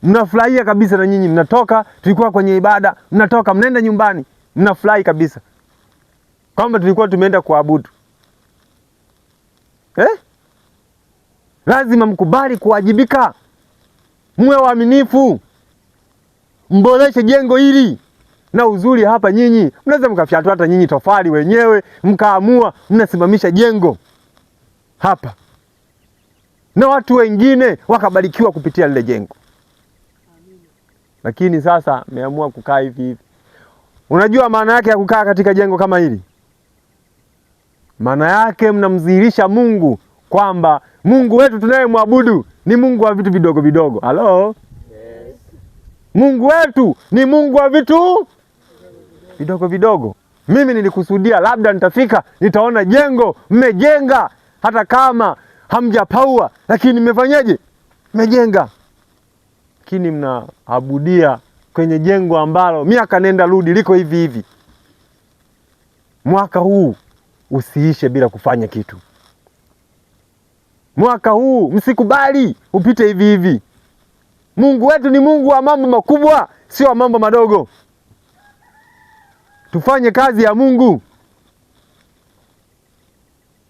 Speaker 1: Mnafurahia kabisa na nyinyi mnatoka, tulikuwa kwenye ibada, mnatoka mnaenda nyumbani, mnafurahi kabisa kwamba tulikuwa tumeenda kuabudu. Lazima mkubali kuwajibika, muwe waaminifu, mboreshe jengo hili. Na uzuri hapa, nyinyi mnaweza mkafyatua hata nyinyi tofali wenyewe, mkaamua mnasimamisha jengo hapa, na watu wengine wakabarikiwa kupitia lile jengo. Lakini sasa mmeamua kukaa hivi hivi. Unajua maana yake ya kukaa katika jengo kama hili? Maana yake mnamdhihirisha Mungu kwamba Mungu wetu tunayemwabudu ni Mungu wa vitu vidogo vidogo. Halo? Yes. Mungu wetu ni Mungu wa vitu vidogo vidogo. Mimi nilikusudia labda nitafika nitaona jengo mmejenga, hata kama hamjapaua, lakini mmefanyaje? Mmejenga. Lakini mnaabudia kwenye jengo ambalo miaka nenda rudi liko hivi hivi. Mwaka huu usiishe bila kufanya kitu. Mwaka huu msikubali upite hivi hivi. Mungu wetu ni Mungu wa mambo makubwa, sio wa mambo madogo. Tufanye kazi ya Mungu.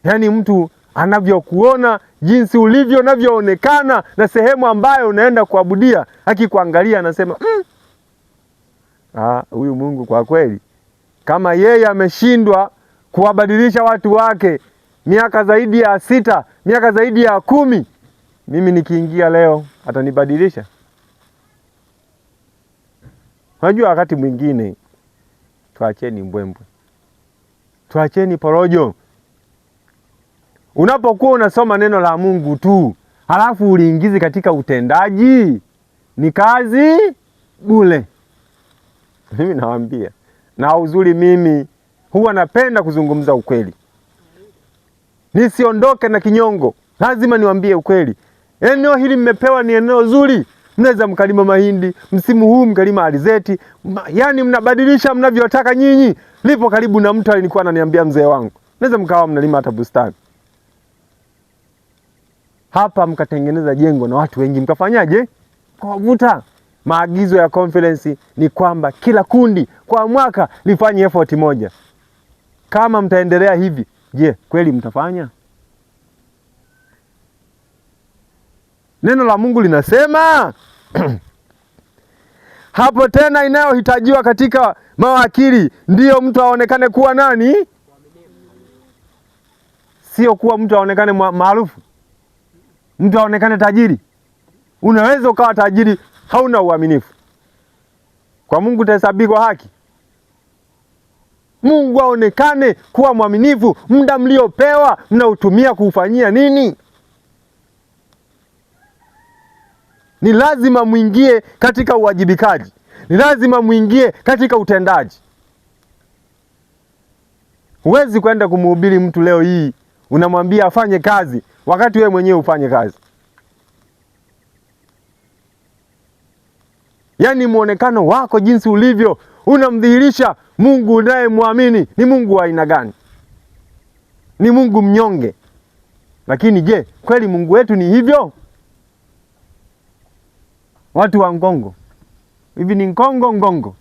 Speaker 1: Yaani mtu anavyokuona, jinsi ulivyo, unavyoonekana na sehemu ambayo unaenda kuabudia, akikuangalia anasema huyu Mungu kwa kweli, kama yeye ameshindwa kuwabadilisha watu wake miaka zaidi ya 6, miaka zaidi ya 10, mimi nikiingia leo atanibadilisha. Unajua wakati mwingine tuacheni mbwembwe, tuacheni porojo. Unapokuwa unasoma neno la Mungu tu halafu uliingizi katika utendaji, ni kazi bure. Mimi nawaambia, na uzuri mimi huwa napenda kuzungumza ukweli, nisiondoke na kinyongo. Lazima niwaambie ukweli. Eneo hili mmepewa ni eneo zuri, mnaweza mkalima mahindi, msimu huu mkalima alizeti, yaani mnabadilisha mnavyotaka nyinyi. Lipo karibu na mtu alikuwa ananiambia mzee wangu, mnaweza mkawa mnalima hata bustani hapa, mkatengeneza jengo na watu wengi, mkafanyaje? Kuwavuta. Maagizo ya conference ni kwamba kila kundi kwa mwaka lifanye effort moja. Kama mtaendelea hivi, je, kweli mtafanya? Neno la Mungu linasema hapo tena, inayohitajiwa katika mawakili ndiyo mtu aonekane kuwa nani? Sio kuwa mtu aonekane maarufu, mtu aonekane tajiri. Unaweza ukawa tajiri hauna uaminifu, kwa Mungu utahesabika haki? Mungu aonekane kuwa mwaminifu. Muda mliopewa mnautumia kuufanyia nini? Ni lazima muingie katika uwajibikaji, ni lazima muingie katika utendaji. Huwezi kwenda kumhubiri mtu leo hii unamwambia afanye kazi wakati wewe mwenyewe ufanye kazi. Yaani muonekano wako jinsi ulivyo unamdhihirisha Mungu unayemwamini ni Mungu wa aina gani? Ni Mungu mnyonge. Lakini je, kweli Mungu wetu ni hivyo? Watu wa Ngongo hivi ni Ngongo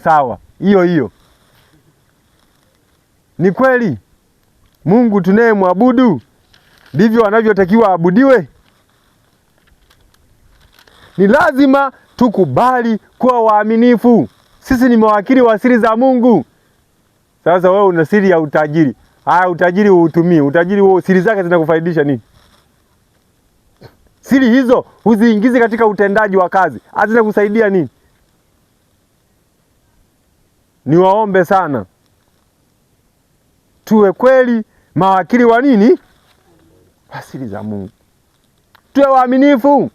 Speaker 1: sawa, hiyo ni kweli Mungu tunayemwabudu ndivyo anavyotakiwa abudiwe? Ni lazima tukubali kuwa waaminifu. Sisi ni mawakili wa siri za Mungu. Sasa wewe una siri ya utajiri. Utajiri uutumie. Utajiri huo siri zake zinakufaidisha nini? Siri hizo uziingize katika utendaji wa kazi, hazina kusaidia nini? niwaombe sana tuwe kweli mawakili wa nini? Wa siri za Mungu. Tuwe waaminifu.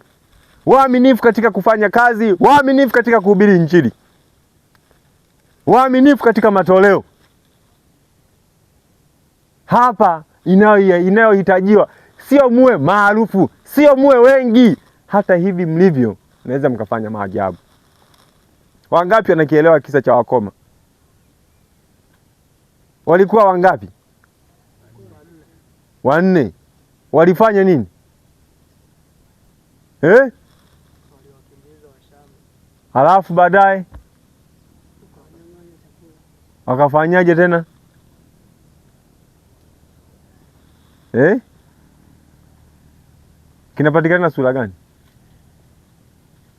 Speaker 1: Waaminifu katika kufanya kazi, waaminifu katika kuhubiri Injili, waaminifu katika matoleo. Hapa inayohitajiwa sio muwe maarufu, sio muwe wengi. Hata hivi mlivyo naweza mkafanya maajabu. Wangapi wanakielewa kisa cha wakoma? Walikuwa wangapi? 4. Walifanya nini? Halafu baadaye wakafanyaje tena? Kinapatikana sura gani?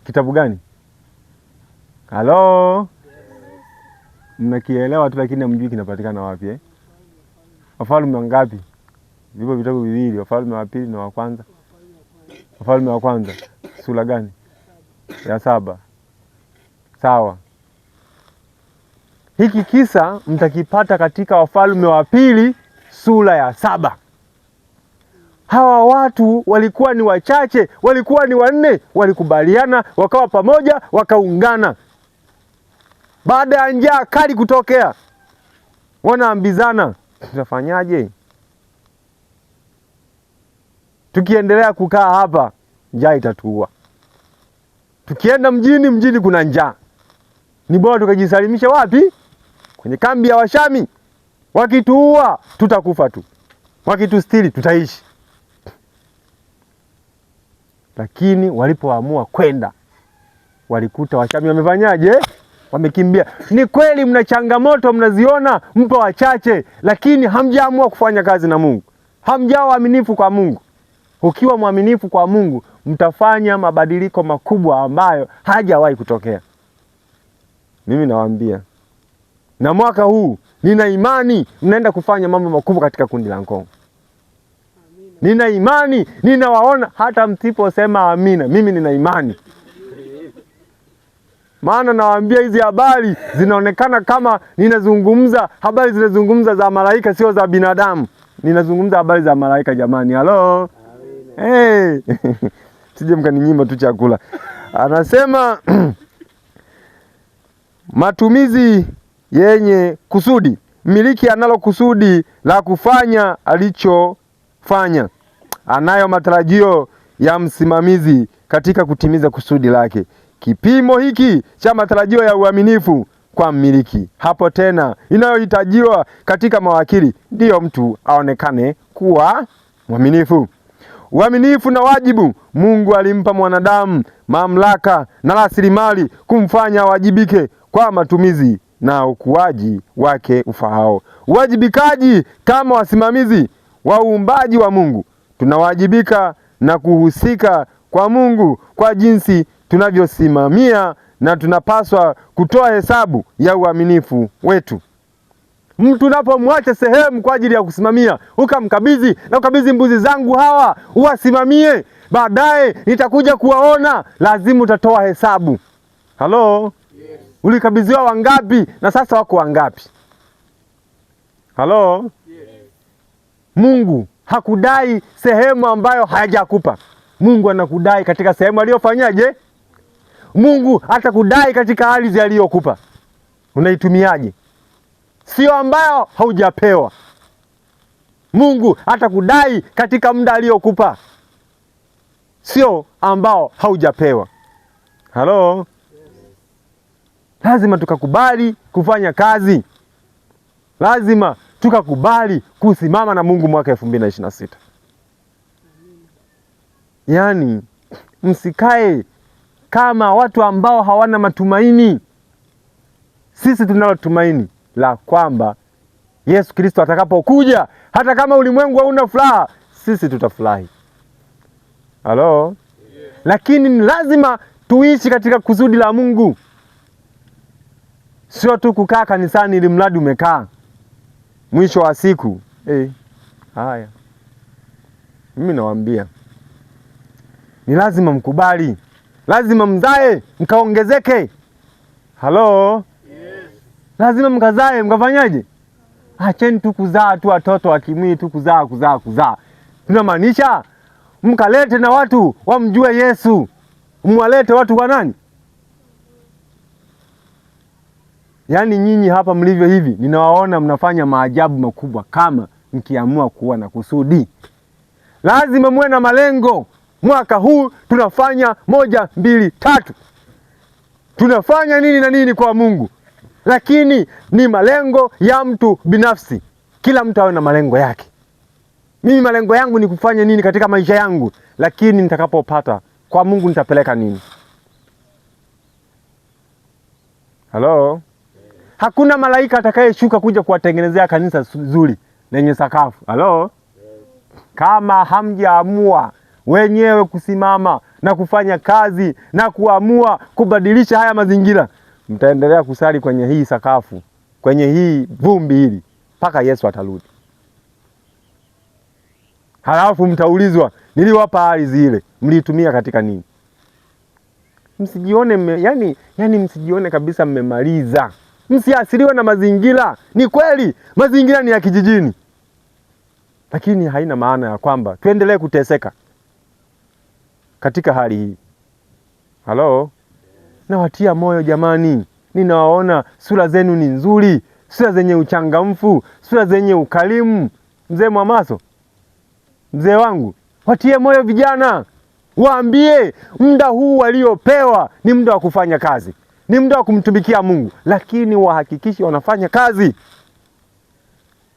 Speaker 1: Kitabu gani? Halo? Mnakielewa tu lakini hamjui kinapatikana wapi Wafalme wangapi? Vipo vitabu viwili, Wafalme wa pili na wa kwanza. Wafalme wa kwanza sura gani? Ya 7. Sawa. Hiki kisa mtakipata katika Wafalme wa pili sura ya 7. Hawa watu walikuwa ni wachache, walikuwa ni 4, walikubaliana, wakawa pamoja, wakaungana. Baada ya njaa kali kutokea, wanaambizana, tutafanyaje? Tukiendelea kukaa hapa, njaa itatuua. Tukienda mjini kuna njaa. Ni bora tukajisalimisha wapi? Kwenye kambi ya Washami. Wakituua, tutakufa tu. Wakitustiri, tutaishi. Lakini walipoamua kwenda, walikuta Washami wamefanyaje? Wamekimbia. Ni kweli mna changamoto mnaziona, mpo wachache, lakini hamjaamua kufanya kazi na Mungu. Hamjawa waaminifu kwa Mungu. Ukiwa mwaminifu kwa Mungu, mtafanya mabadiliko makubwa ambayo hajawahi kutokea. Mimi nawaambia, na mwaka huu nina imani mnaenda kufanya mambo makubwa katika kundi la Nkongo. Nina imani, ninawaona hata msiposema amina. Mimi nina imani. Maana nawaambia hizi habari zinaonekana kama ninazungumza habari zinazungumza za malaika, sio za binadamu. Ninazungumza habari za malaika jamani. Halo? Sije mkaninyima tu chakula. Anasema matumizi yenye kusudi. Mmiliki analo kusudi la kufanya alichofanya. Anayo matarajio ya msimamizi katika kutimiza kusudi lake. Kipimo hiki cha matarajio ya uaminifu kwa mmiliki. Hapo tena inayohitajiwa katika mawakili ndiyo mtu aonekane kuwa mwaminifu. Uaminifu na wajibu. Mungu alimpa mwanadamu mamlaka na rasilimali kumfanya awajibike kwa matumizi na ukuaji wake ufaao. Uwajibikaji kama wasimamizi wa uumbaji wa Mungu. Tunawajibika na kuhusika kwa Mungu kwa jinsi tunavyosimamia na tunapaswa kutoa hesabu ya uaminifu wetu. Mtu unapomwacha sehemu kwa ajili ya kusimamia, ukamkabidhi na ukabidhi mbuzi zangu hawa uwasimamie, baadaye nitakuja kuwaona, lazima utatoa hesabu. Halo? Yes. Ulikabidhiwa wangapi na sasa wako wangapi? Halo? Yes. Mungu hakudai sehemu ambayo hajakupa. Mungu anakudai katika sehemu aliyofanyaje? Mungu atakudai katika ardhi aliyokupa. Unaitumiaje? Sio ambayo haujapewa. Mungu atakudai katika muda aliyokupa, sio ambao haujapewa. Halo? Yes. Lazima tukakubali kufanya kazi. Lazima tukakubali kusimama na Mungu mwaka 2026. Yaani msikae kama watu ambao hawana matumaini. Sisi tunalo tumaini la kwamba Yesu Kristo atakapokuja, hata kama ulimwengu hauna furaha, sisi tutafurahi. Halo? Yes. Lakini ni lazima tuishi katika kusudi la Mungu. Sio tu kukaa kanisani ili mradi umekaa. Mwisho wa siku, haya. Mimi nawaambia, ni lazima mkubali. Lazima mzae, mkaongezeke. Halo? Yes. lazima mkazae. Mkafanyaje? Acheni tu kuzaa tu watoto wa kimwili tu, kuzaa. Tunamaanisha mkalete na watu wamjue Yesu. Mwalete watu kwa nani? Yaani nyinyi hapa mlivyo hivi, ninawaona mnafanya maajabu makubwa kama mkiamua kuwa na kusudi. Lazima muwe na malengo. Mwaka huu tunafanya 1, 2, 3. Tunafanya nini na nini kwa Mungu. Lakini ni malengo ya mtu binafsi. Kila mtu awe na malengo yake. Mimi malengo yangu ni kufanya nini katika maisha yangu, lakini nitakapopata kwa Mungu nitapeleka nini? Halo? Hakuna malaika atakayeshuka kuja kuwatengenezea kanisa zuri lenye sakafu. Halo? Kama hamjaamua wenyewe kusimama na kufanya kazi na kuamua kubadilisha haya mazingira, mtaendelea kusali kwenye hii sakafu, kwenye hii vumbi hili mpaka Yesu atarudi. Halafu mtaulizwa, niliwapa ardhi ile, mliitumia katika nini? Msijione yani msijione kabisa mmemaliza. Msiasiriwe na mazingira. Ni kweli mazingira ni ya kijijini, lakini haina maana ya kwamba tuendelee kuteseka katika hali hii. Halo? Nawatia moyo jamani. Ninawaona sura zenu ni nzuri, sura zenye uchangamfu, sura zenye ukarimu. Mzee Mwamaso, mzee wangu, watie moyo vijana. Waambie muda huu waliopewa ni muda wa kufanya kazi, ni muda wa kumtumikia Mungu, lakini wahakikishe wanafanya kazi.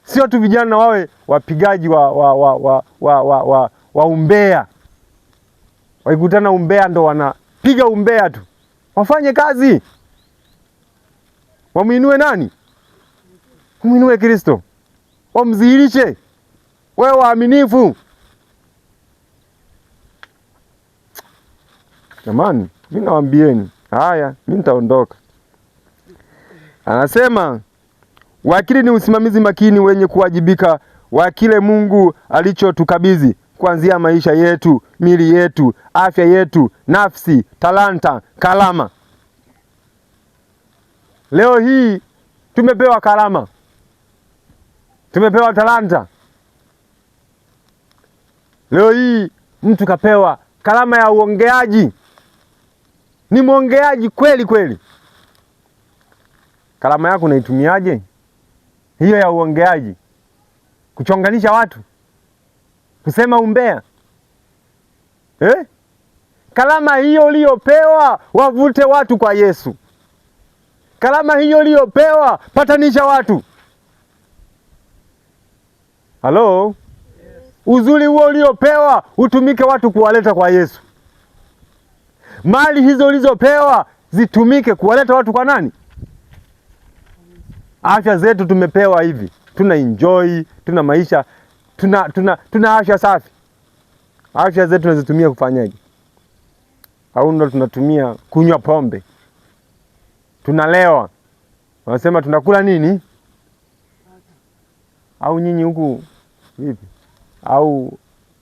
Speaker 1: Sio tu vijana wawe wapigaji wa umbea. Wakikutana umbea ndo wanapiga umbea tu. Wafanye kazi. Wamuinue nani? Wamuinue Kristo. Wamdhihirishe. Wewe waaminifu. Jamani, mimi nawaambieni. Haya, mimi nitaondoka. Anasema wakili ni usimamizi makini wenye kuwajibika wa kile Mungu alichotukabidhi, kuanzia maisha yetu, mili yetu, afya yetu, nafsi, talanta, kalama. Leo hii tumepewa kalama. Tumepewa talanta. Leo hii mtu kapewa kalama ya uongeaji. Ni mwongeaji kweli kweli. Kalama yako unaitumiaje? Hiyo ya uongeaji. Kuchonganisha watu. Kusema umbea. Kalama hiyo uliyopewa wavute watu kwa Yesu. Kalama hiyo uliyopewa patanisha watu. Halo? Yes. Uzuri huo uliopewa utumike watu kuwaleta kwa Yesu. Mali hizo ulizopewa zitumike kuwaleta watu kwa nani? Afya zetu tumepewa hivi. Tuna enjoy, tuna maisha, tuna afya safi. Afya zetu tunazitumia kufanyaje? Au ndo tunatumia kunywa pombe? Tunalewa. Wanasema tunakula nini? Au nyinyi huku vipi? Au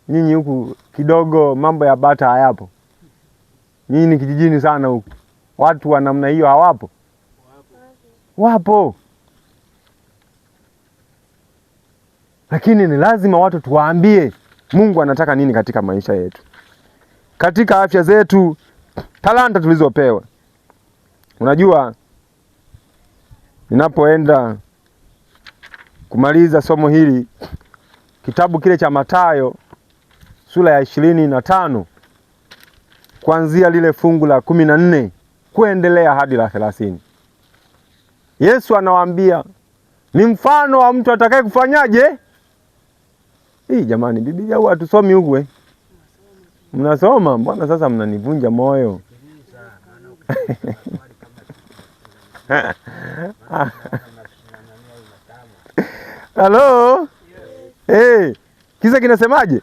Speaker 1: nyinyi huku kidogo mambo ya bata hayapo? Nyinyi ni kijijini sana huku. Watu wa namna hiyo hawapo? Wapo. Lakini ni lazima watu tuwaambie Mungu anataka nini katika maisha yetu. Katika afya zetu, talanta tulizopewa. Unajua, ninapoenda kumaliza somo hili, kitabu kile cha Mathayo sura ya 25 kuanzia lile fungu la 14 kuendelea hadi la 30. Yesu anawaambia ni mfano wa mtu atakaye kufanyaje? Jamani, Biblia huwa hatusomi huku Mnasoma, mbona sasa mnanivunja moyo? Halo? Yes. Kisa kinasemaje?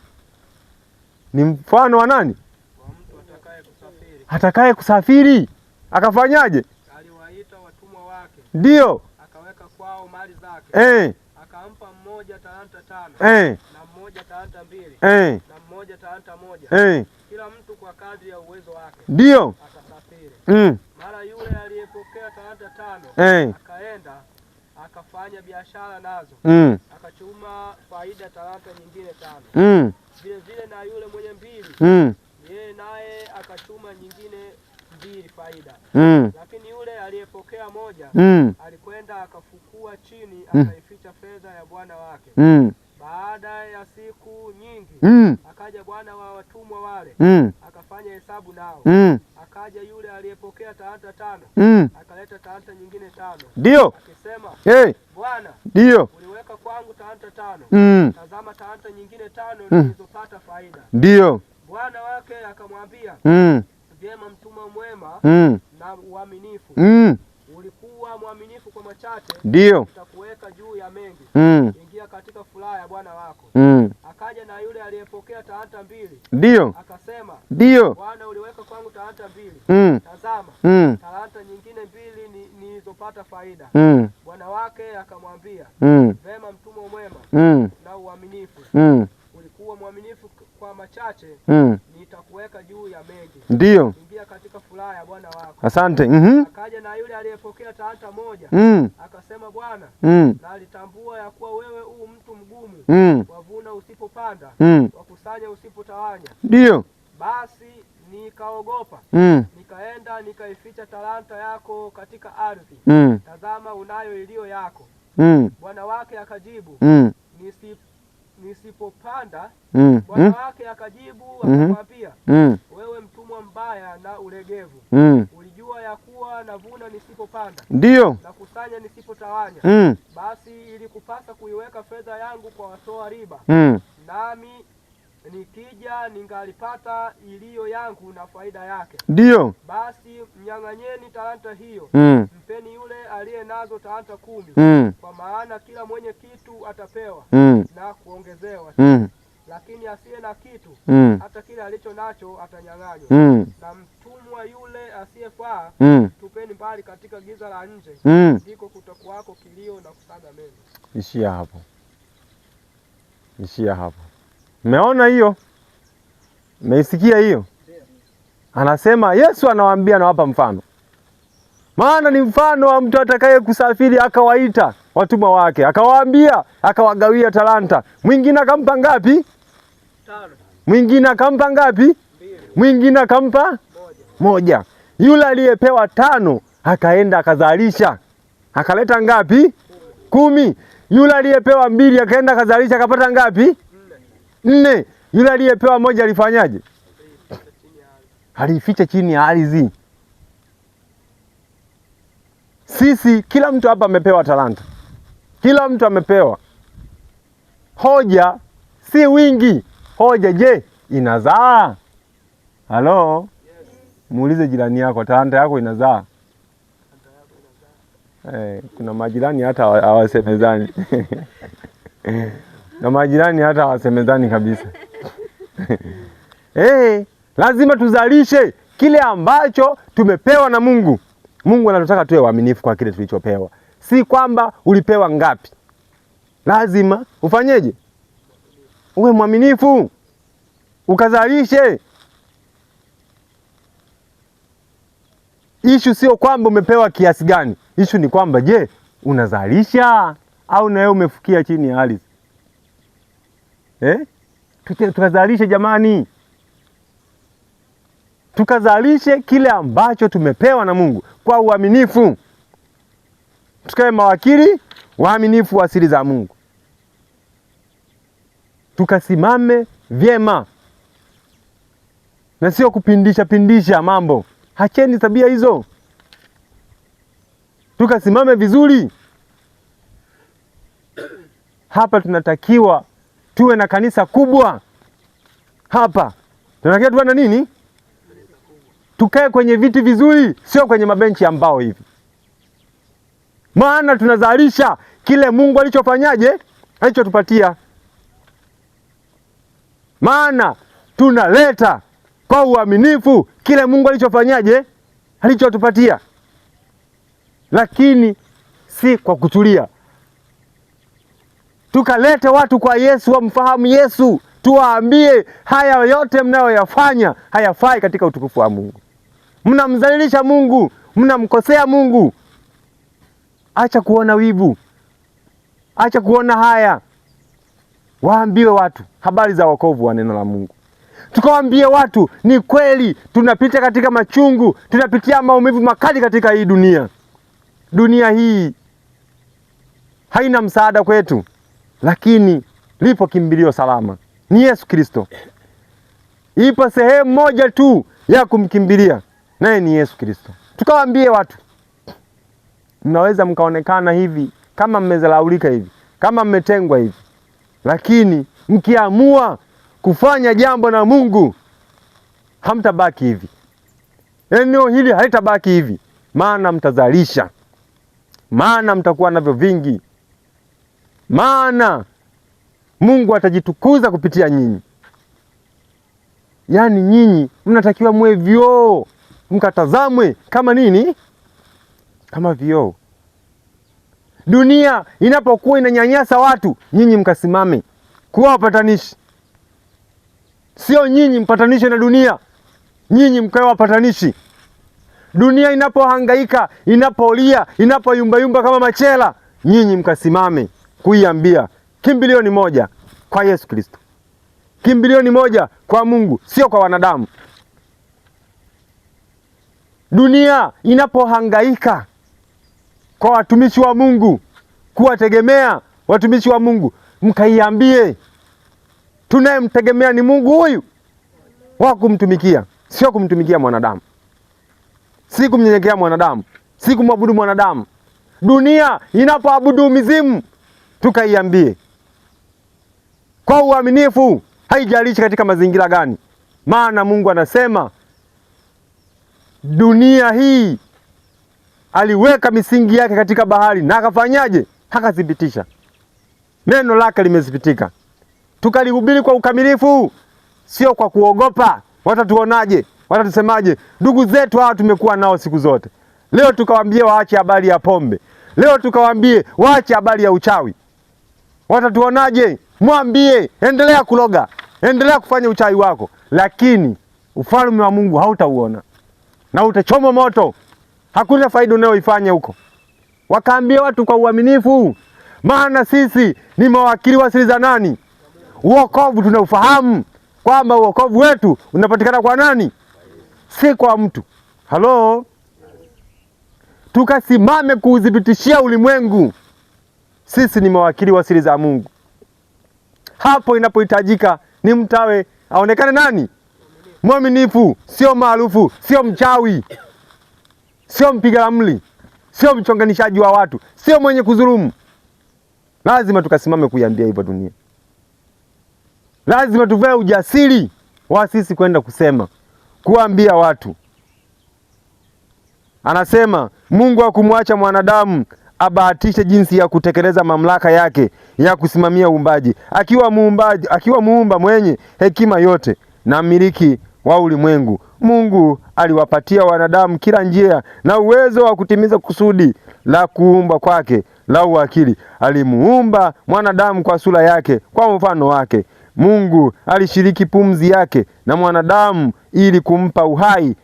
Speaker 1: Ni mfano wa nani?
Speaker 2: Wa mtu atakaye kusafiri.
Speaker 1: Atakaye kusafiri. Akafanyaje?
Speaker 2: Aliwaita watumwa wake.
Speaker 1: Ndio.
Speaker 2: Akaweka kwao mali zake.
Speaker 1: Akampa mmoja
Speaker 2: mmoja talanta 5, na mmoja talanta 2, na mmoja talanta 1, kila mtu kwa kadri ya uwezo wake.
Speaker 1: Ndio.
Speaker 2: Akasafiri. Mara yule aliyepokea talanta 5 akaenda akafanya biashara nazo, akachuma faida talanta nyingine 5. Vile vile na yule mwenye 2, yeye naye akachuma nyingine 2 faida. Lakini yule aliyepokea 1 alikwenda akafukua chini, akaificha fedha ya bwana wake. Baada ya siku nyingi akaja bwana wa watumwa wale, akafanya hesabu nao. Akaja yule aliyepokea talanta 5, akaleta talanta nyingine 5.
Speaker 1: Ndio.
Speaker 2: Akisema, Bwana,
Speaker 1: ndio,
Speaker 2: uliweka kwangu talanta 5. Tazama talanta nyingine 5 nilizopata faida.
Speaker 1: Ndio.
Speaker 2: Bwana wake akamwambia, vyema mtumwa mwema na uaminifu. Ulikuwa mwaminifu kwa machache,
Speaker 1: ndio
Speaker 2: nitakuweka juu ya mengi. Ingia katika furaha ya bwana wako. Akaja na yule aliyepokea talanta 2,
Speaker 1: ndio,
Speaker 2: akasema,
Speaker 1: ndio,
Speaker 2: Bwana, uliweka kwangu talanta 2. Tazama talanta nyingine 2 nilizopata faida. Bwana wake akamwambia, vema mtumwa mwema na uaminifu. Ulikuwa mwaminifu kwa machache, nitakuweka juu ya mengi.
Speaker 1: Ndio.
Speaker 2: Ingia katika furaha ya bwana wako.
Speaker 1: Asante.
Speaker 2: Akaja na yule aliyepokea talanta 1, akasema, Bwana, na alitambua ya kuwa wewe u mtu mgumu, wavuna usipopanda, wakusanya usipotawanya.
Speaker 1: Ndio.
Speaker 2: Basi nikaogopa, nikaenda nikaificha talanta yako katika ardhi. Tazama, unayo iliyo yako. Bwana wake akajibu, nisipopanda. Bwana wake akajibu akamwambia, wewe mtumwa mbaya na ulegevu, ulijua ya kuwa navuna nisipopanda,
Speaker 1: ndio,
Speaker 2: na kusanya nisipotawanya. Basi ilikupasa kuiweka fedha yangu kwa watoa riba, nami nikija ningalipata iliyo yangu na faida yake.
Speaker 1: Ndio.
Speaker 2: Basi mnyang'anyeni talanta hiyo, mpeni yule aliye nazo talanta 10, kwa maana kila mwenye kitu atapewa na kuongezewa. Lakini asiye na kitu, hata kile alicho nacho atanyang'anywa. Na mtumwa yule asiyefaa tupeni mbali katika giza la nje, ndiko kutakuwako kilio na kusaga meno.
Speaker 1: Ishia hapo. Ishia hapo. Mmeona hiyo? Mmeisikia hiyo? Anasema Yesu anawaambia, anawapa mfano. Maana ni mfano wa mtu atakaye kusafiri, akawaita watumwa wake, akawaambia, akawagawia talanta. Mwingine akampa ngapi?
Speaker 2: 5.
Speaker 1: Mwingine akampa ngapi?
Speaker 2: 2.
Speaker 1: Mwingine akampa 1. Yule aliyepewa 5 akaenda akazalisha, akaleta ngapi? 10. Yule aliyepewa 2 akaenda akazalisha, akapata ngapi? 4. Yule aliyepewa 1 alifanyaje? Alificha chini ya ardhi. Sisi kila mtu hapa amepewa talanta. Kila mtu amepewa. Hoja si wingi. Hoja, je, inazaa? Halo?
Speaker 2: Yes.
Speaker 1: Muulize jirani yako, talanta yako inazaa? Kuna majirani hata hawasemezani. Na majirani hata hawasemezani kabisa. Lazima tuzalishe kile ambacho tumepewa na Mungu. Mungu anataka tuwe waaminifu kwa kile tulichopewa. Si kwamba ulipewa ngapi. Lazima ufanyeje? Uwe mwaminifu. Ukazalishe. Ishu sio kwamba umepewa kiasi gani. Ishu ni kwamba, je, unazalisha au na wewe umefukia chini ya ardhi? Tukazalishe jamani. Tukazalishe kile ambacho tumepewa na Mungu kwa uaminifu. Tukae mawakili waaminifu wa siri za Mungu. Tukasimame vyema. Na sio kupindisha mambo. Hacheni tabia hizo. Tukasimame vizuri. Hapa tunatakiwa tuwe na kanisa kubwa. Hapa tunatakiwa tuwe na nini? Tukae kwenye viti vizuri, sio kwenye mabenchi ya mbao hivi. Maana tunazalisha kile Mungu alichofanyaje? Alichotupatia. Maana tunaleta kwa uaminifu kile Mungu alichofanyaje? Alichotupatia. Lakini si kwa kutulia. tukalete watu kwa Yesu, wamfahamu Yesu, tuwaambie haya yote mnayoyafanya hayafai katika utukufu wa Mungu. Mnamdhalilisha Mungu, mnamkosea Mungu. Acha kuona wivu, acha kuona haya. Waambiwe watu habari za wokovu wa neno la Mungu. Tukawaambie watu ni kweli tunapita katika machungu, tunapitia maumivu makali katika hii dunia. Dunia hii haina msaada kwetu, lakini lipo kimbilio salama, ni Yesu Kristo. Ipo sehemu moja tu ya kumkimbilia, naye ni Yesu Kristo. Tukawaambie watu, mnaweza mkaonekana hivi kama mmezalaulika hivi, kama mmetengwa hivi, lakini mkiamua kufanya jambo na Mungu hamtabaki hivi. Eneo hili halitabaki hivi, maana mtazalisha, maana mtakuwa navyo vingi, maana Mungu atajitukuza kupitia nyinyi. Yaani nyinyi mnatakiwa mwe vioo, mkatazamwe kama nini? Kama vioo. Dunia inapokuwa inanyanyasa watu, nyinyi mkasimame kuwa wapatanishi. Sio nyinyi mpatanishe na dunia, nyinyi mkae wapatanishi. Dunia inapohangaika, inapolia, inapoyumbayumba kama machela, nyinyi mkasimame kuiambia kimbilio ni moja, kwa Yesu Kristo. Kimbilio ni moja kwa Mungu, sio kwa wanadamu. Dunia inapohangaika kwa watumishi wa Mungu, kuwategemea watumishi wa Mungu, mkaiambie tunayemtegemea ni Mungu huyu wa kumtumikia, sio kumtumikia mwanadamu, si kumnyenyekea mwanadamu, si kumwabudu mwanadamu. Dunia inapoabudu mizimu, tukaiambie kwa uaminifu, haijalishi katika mazingira gani. Maana Mungu anasema dunia hii aliweka misingi yake katika bahari, na akafanyaje? Akathibitisha. Neno lake limethibitika. Tukalihubiri kwa ukamilifu, sio kwa kuogopa watatuonaje, watatusemaje. Ndugu zetu hawa tumekuwa nao siku zote. Leo tukawaambie waache habari ya pombe, leo tukawaambie waache habari ya uchawi. Watatuonaje? Mwambie endelea kuloga, endelea kufanya uchawi wako, lakini ufalme wa Mungu hautauona na utachoma moto. Hakuna faida unayoifanya huko. Wakaambia watu kwa uaminifu, maana sisi ni mawakili wa siri za nani? Wokovu tunaufahamu kwamba wokovu wetu unapatikana kwa nani? Si kwa mtu. Halo? Tukasimame kuudhibitishia ulimwengu sisi ni mawakili wa siri za Mungu. Hapo inapohitajika ni mtawe aonekane nani? Mwaminifu, sio maarufu, sio mchawi, sio mpiga ramli, sio mchonganishaji wa watu, sio mwenye kudhulumu. Lazima tukasimame kuiambia hivyo dunia. Lazima tuvae ujasiri wa sisi kwenda kusema, kuambia watu. Anasema Mungu hakumwacha mwanadamu abahatishe jinsi ya kutekeleza mamlaka yake ya kusimamia uumbaji, akiwa muumba mwenye hekima yote na mmiliki wa ulimwengu. Mungu aliwapatia wanadamu kila njia na uwezo wa kutimiza kusudi la kuumba kwake la uwakili. Alimuumba mwanadamu kwa sura yake, kwa mfano wake. Mungu alishiriki pumzi yake na mwanadamu ili kumpa uhai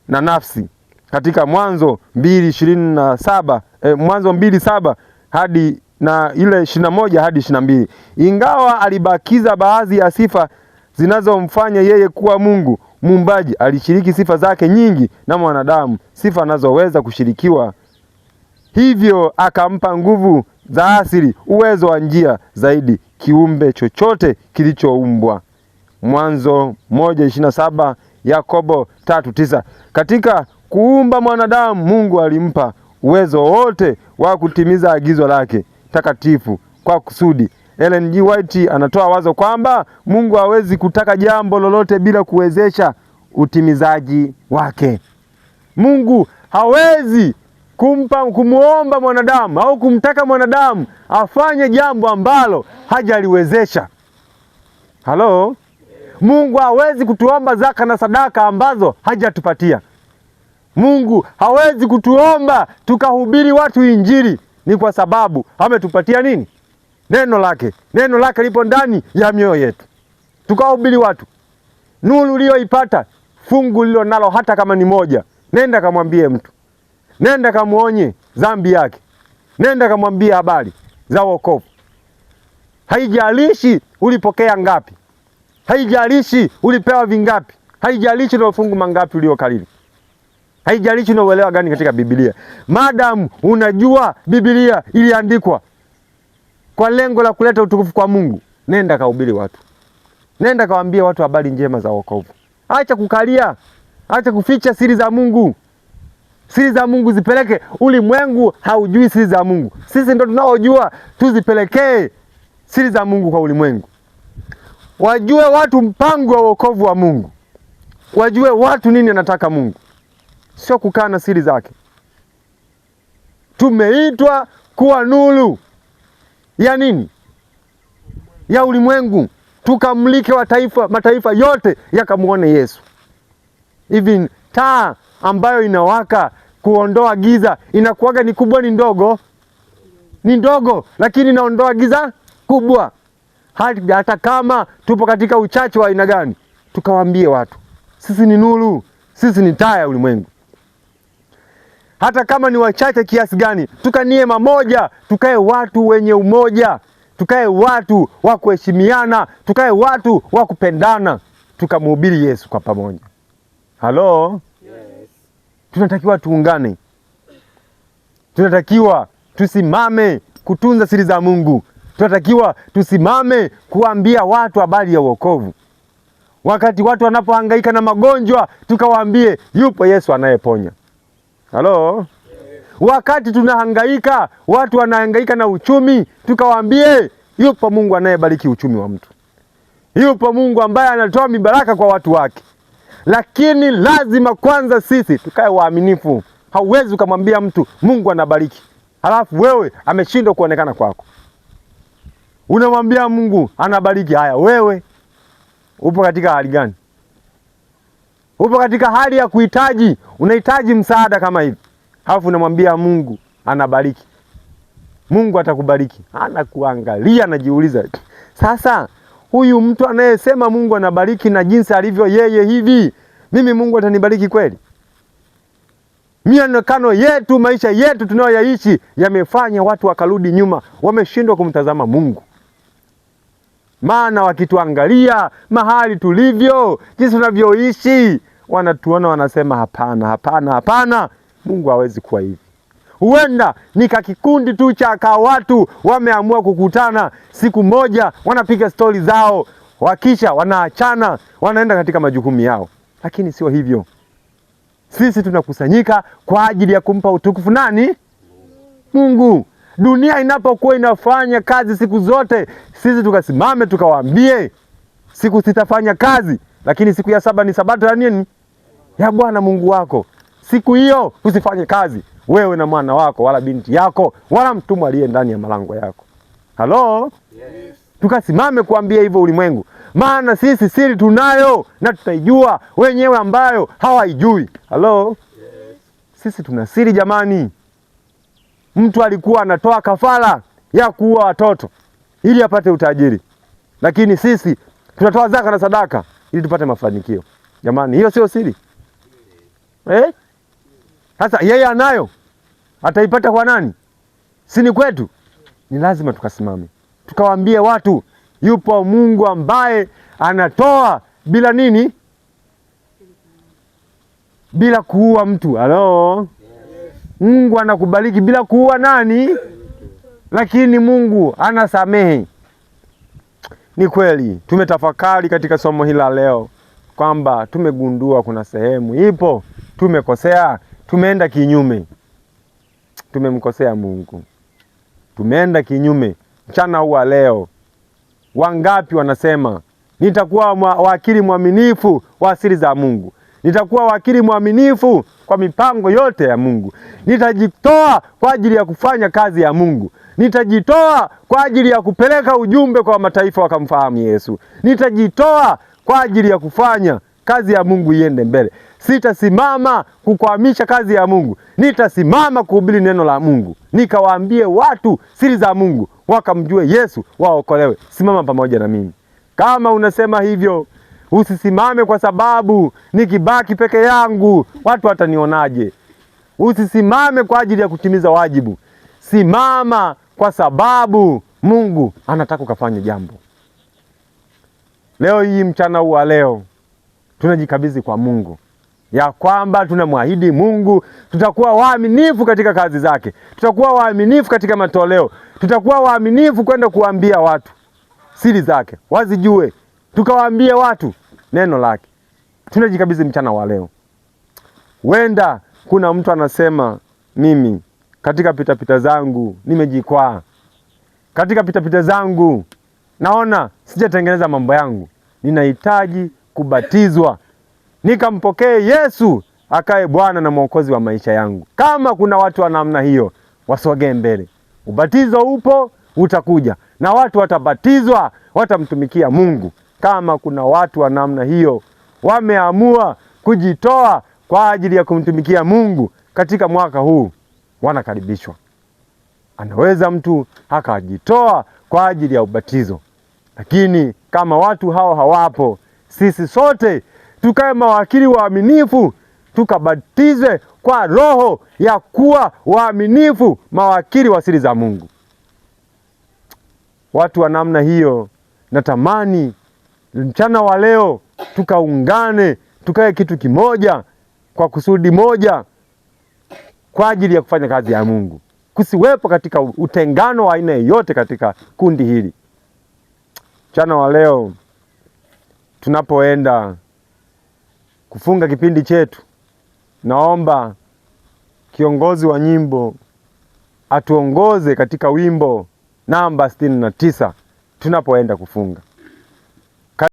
Speaker 1: na nafsi. Katika Mwanzo 2:27, Mwanzo 2:7 hadi na ile 21 hadi 22. Ingawa alibakiza baadhi ya sifa zinazomfanya yeye kuwa Mungu muumbaji, alishiriki sifa zake nyingi na mwanadamu, sifa anazoweza kushirikiwa. Hivyo akampa nguvu za asili, uwezo wa njia zaidi kiumbe chochote kilichoumbwa. Mwanzo 1:27, Yakobo 3:9. Katika kuumba mwanadamu, Mungu alimpa uwezo wote wa kutimiza agizo lake takatifu kwa kusudi. Ellen G. White anatoa wazo kwamba Mungu hawezi kutaka jambo lolote bila kuwezesha utimizaji wake. Mungu hawezi kumuomba mwanadamu au kumtaka mwanadamu afanye jambo ambalo hajaliwezesha. Halo? Mungu hawezi kutuomba zaka na sadaka ambazo hajatupatia. Mungu hawezi kutuomba tukahubiri watu Injili, ni kwa sababu ametupatia nini? Neno lake. Neno lake lipo ndani ya mioyo yetu. Tukawahubiri watu. Nuru uliyoipata, fungu lilo nalo hata kama ni moja. Nenda kamwambie mtu. Nenda kamuonye dhambi yake. Nenda kamwambie habari za wokovu. Haijalishi ulipokea ngapi. Haijalishi ulipewa vingapi. Haijalishi na fungu mangapi uliokariri. Haijalishi na uelewa gani katika Biblia. Maadamu unajua Biblia iliandikwa kwa lengo la kuleta utukufu kwa Mungu, nenda kahubiri watu. Nenda kawaambie watu habari njema za wokovu. Acha kukalia. Acha kuficha siri za Mungu. Siri za Mungu zipeleke. Ulimwengu haujui siri za Mungu. Sisi ndo tunaojua, tuzipelekee siri za Mungu kwa ulimwengu. Wajue watu mpango wa wokovu wa Mungu. Wajue watu nini anataka Mungu. Sio kukaa na siri zake. Tumeitwa kuwa nuru ya nini? Ya ulimwengu. Tukamulike mataifa yote yakamuone Yesu. Hivi taa ambayo inawaka kuondoa giza inakuwaga ni kubwa ni ndogo? Ni ndogo, lakini inaondoa giza kubwa. Hata kama tupo katika uchache wa aina gani, tukawaambie watu sisi ni nuru, sisi ni taa ya ulimwengu. Hata kama ni wachache kiasi gani, tukanie mamoja, tukae watu wenye umoja, tukae watu wa kuheshimiana, tukae watu wa kupendana, tukamhubiri Yesu kwa pamoja. Halo? Yes. Tunatakiwa tuungane. Tunatakiwa tusimame kutunza siri za Mungu. Tunatakiwa tusimame kuambia watu habari ya wokovu. Wakati watu wanapohangaika na magonjwa, tukawaambie yupo Yesu anayeponya. Halo? Yes. Wakati tunahangaika, watu wanahangaika na uchumi, tukawaambie yupo Mungu anayebariki uchumi wa mtu. Yupo Mungu ambaye anatoa mibaraka kwa watu wake. Lakini lazima kwanza sisi tukae waaminifu. Hauwezi ukamwambia mtu Mungu anabariki, halafu wewe ameshindwa kuonekana kwako. Unamwambia Mungu anabariki, haya wewe upo katika hali gani? Upo katika hali ya kuhitaji, unahitaji msaada kama hivi. Halafu unamwambia Mungu anabariki. Mungu atakubariki. Anakuangalia, anajiuliza, sasa huyu mtu anayesema Mungu anabariki na jinsi alivyo yeye hivi, mimi Mungu atanibariki kweli? Mionekano yetu, maisha yetu tunayoyaishi yamefanya watu wakarudi nyuma, wameshindwa kumtazama Mungu. Maana wakituangalia mahali tulivyo, jinsi tunavyoishi, wanatuona wanasema hapana, hapana, hapana, Mungu hawezi kuwa hivi. Huenda ni kakikundi tu cha watu wameamua kukutana siku moja, wanapiga stori zao, wakisha wanaachana, wanaenda katika majukumu yao. Lakini sio hivyo. Sisi tunakusanyika kwa ajili ya kumpa utukufu nani? Mungu. Dunia inapokuwa inafanya kazi siku zote, sisi tukasimame tukawaambie siku sitafanya kazi, lakini siku ya 7 ni sabato ya nini? Ya Bwana Mungu wako. Siku hiyo usifanye kazi, wewe na mwana wako wala binti yako wala mtumwa aliye ndani ya malango yako. Halo? Yes. Tukasimame kuambia hivyo ulimwengu. Maana sisi siri tunayo na tutaijua wenyewe ambayo hawaijui. Halo? Yes. Sisi tuna siri jamani. Mtu alikuwa anatoa kafara ya kuua watoto ili apate utajiri. Lakini sisi tunatoa zaka na sadaka ili tupate mafanikio. Jamani, hiyo sio siri? Sasa yeye anayo, ataipata kwa nani? Si ni kwetu? Ni lazima tukasimame, tukawaambie watu yupo Mungu ambaye anatoa bila nini? Bila kuua mtu. Halo? Yes. Mungu anakubariki bila kuua nani? Lakini Mungu anasamehe. Ni kweli, tumetafakari katika somo hili la leo kwamba tumegundua kuna sehemu ipo tumekosea, tumeenda kinyume. Tumemkosea Mungu. Tumeenda kinyume. Mchana huu wa leo, wangapi wanasema nitakuwa wakili mwaminifu wa siri za Mungu. Nitakuwa wakili mwaminifu kwa mipango yote ya Mungu. Nitajitoa kwa ajili ya kufanya kazi ya Mungu. Nitajitoa kwa ajili ya kupeleka ujumbe kwa mataifa wakamfahamu Yesu. Nitajitoa kwa ajili ya kufanya kazi ya Mungu iende mbele. Sitasimama kukwamisha kazi ya Mungu. Nitasimama kuhubiri neno la Mungu, nikawaambie watu siri za Mungu, wakamjue Yesu, waokolewe. Simama pamoja na mimi. Kama unasema hivyo, usisimame kwa sababu nikibaki peke yangu watu watanionaje. Usisimame kwa ajili ya kutimiza wajibu. Simama kwa sababu Mungu anataka ukafanye jambo. Leo hii, mchana huu wa leo, tunajikabidhi kwa Mungu, ya kwamba tunamwahidi Mungu tutakuwa waaminifu katika kazi zake, tutakuwa waaminifu katika matoleo, tutakuwa waaminifu kwenda kuambia watu siri zake wazijue, tukawaambie watu neno lake. Tunajikabidhi mchana wa leo. Wenda kuna mtu anasema, mimi katika pitapita zangu nimejikwaa, katika pitapita zangu naona sijatengeneza mambo yangu, ninahitaji kubatizwa nikampokee Yesu akae Bwana na Mwokozi wa maisha yangu. Kama kuna watu wa namna hiyo, wasogee mbele. Ubatizo upo, utakuja na watu watabatizwa, watamtumikia Mungu. Kama kuna watu wa namna hiyo wameamua kujitoa kwa ajili ya kumtumikia Mungu katika mwaka huu, wanakaribishwa. Anaweza mtu akajitoa kwa ajili ya ubatizo. Lakini kama watu hao hawapo, sisi sote tukae mawakili waaminifu, tukabatizwe kwa roho ya kuwa waaminifu, mawakili wa siri za Mungu. Watu wa namna hiyo, natamani mchana wa leo tukaungane, tukae kitu kimoja kwa kusudi moja kwa ajili ya kufanya kazi ya Mungu. Kusiwepo katika utengano wa aina yoyote katika kundi hili. Mchana wa leo tunapoenda kufunga kipindi chetu, naomba kiongozi wa nyimbo atuongoze katika wimbo namba 69 tunapoenda kufunga.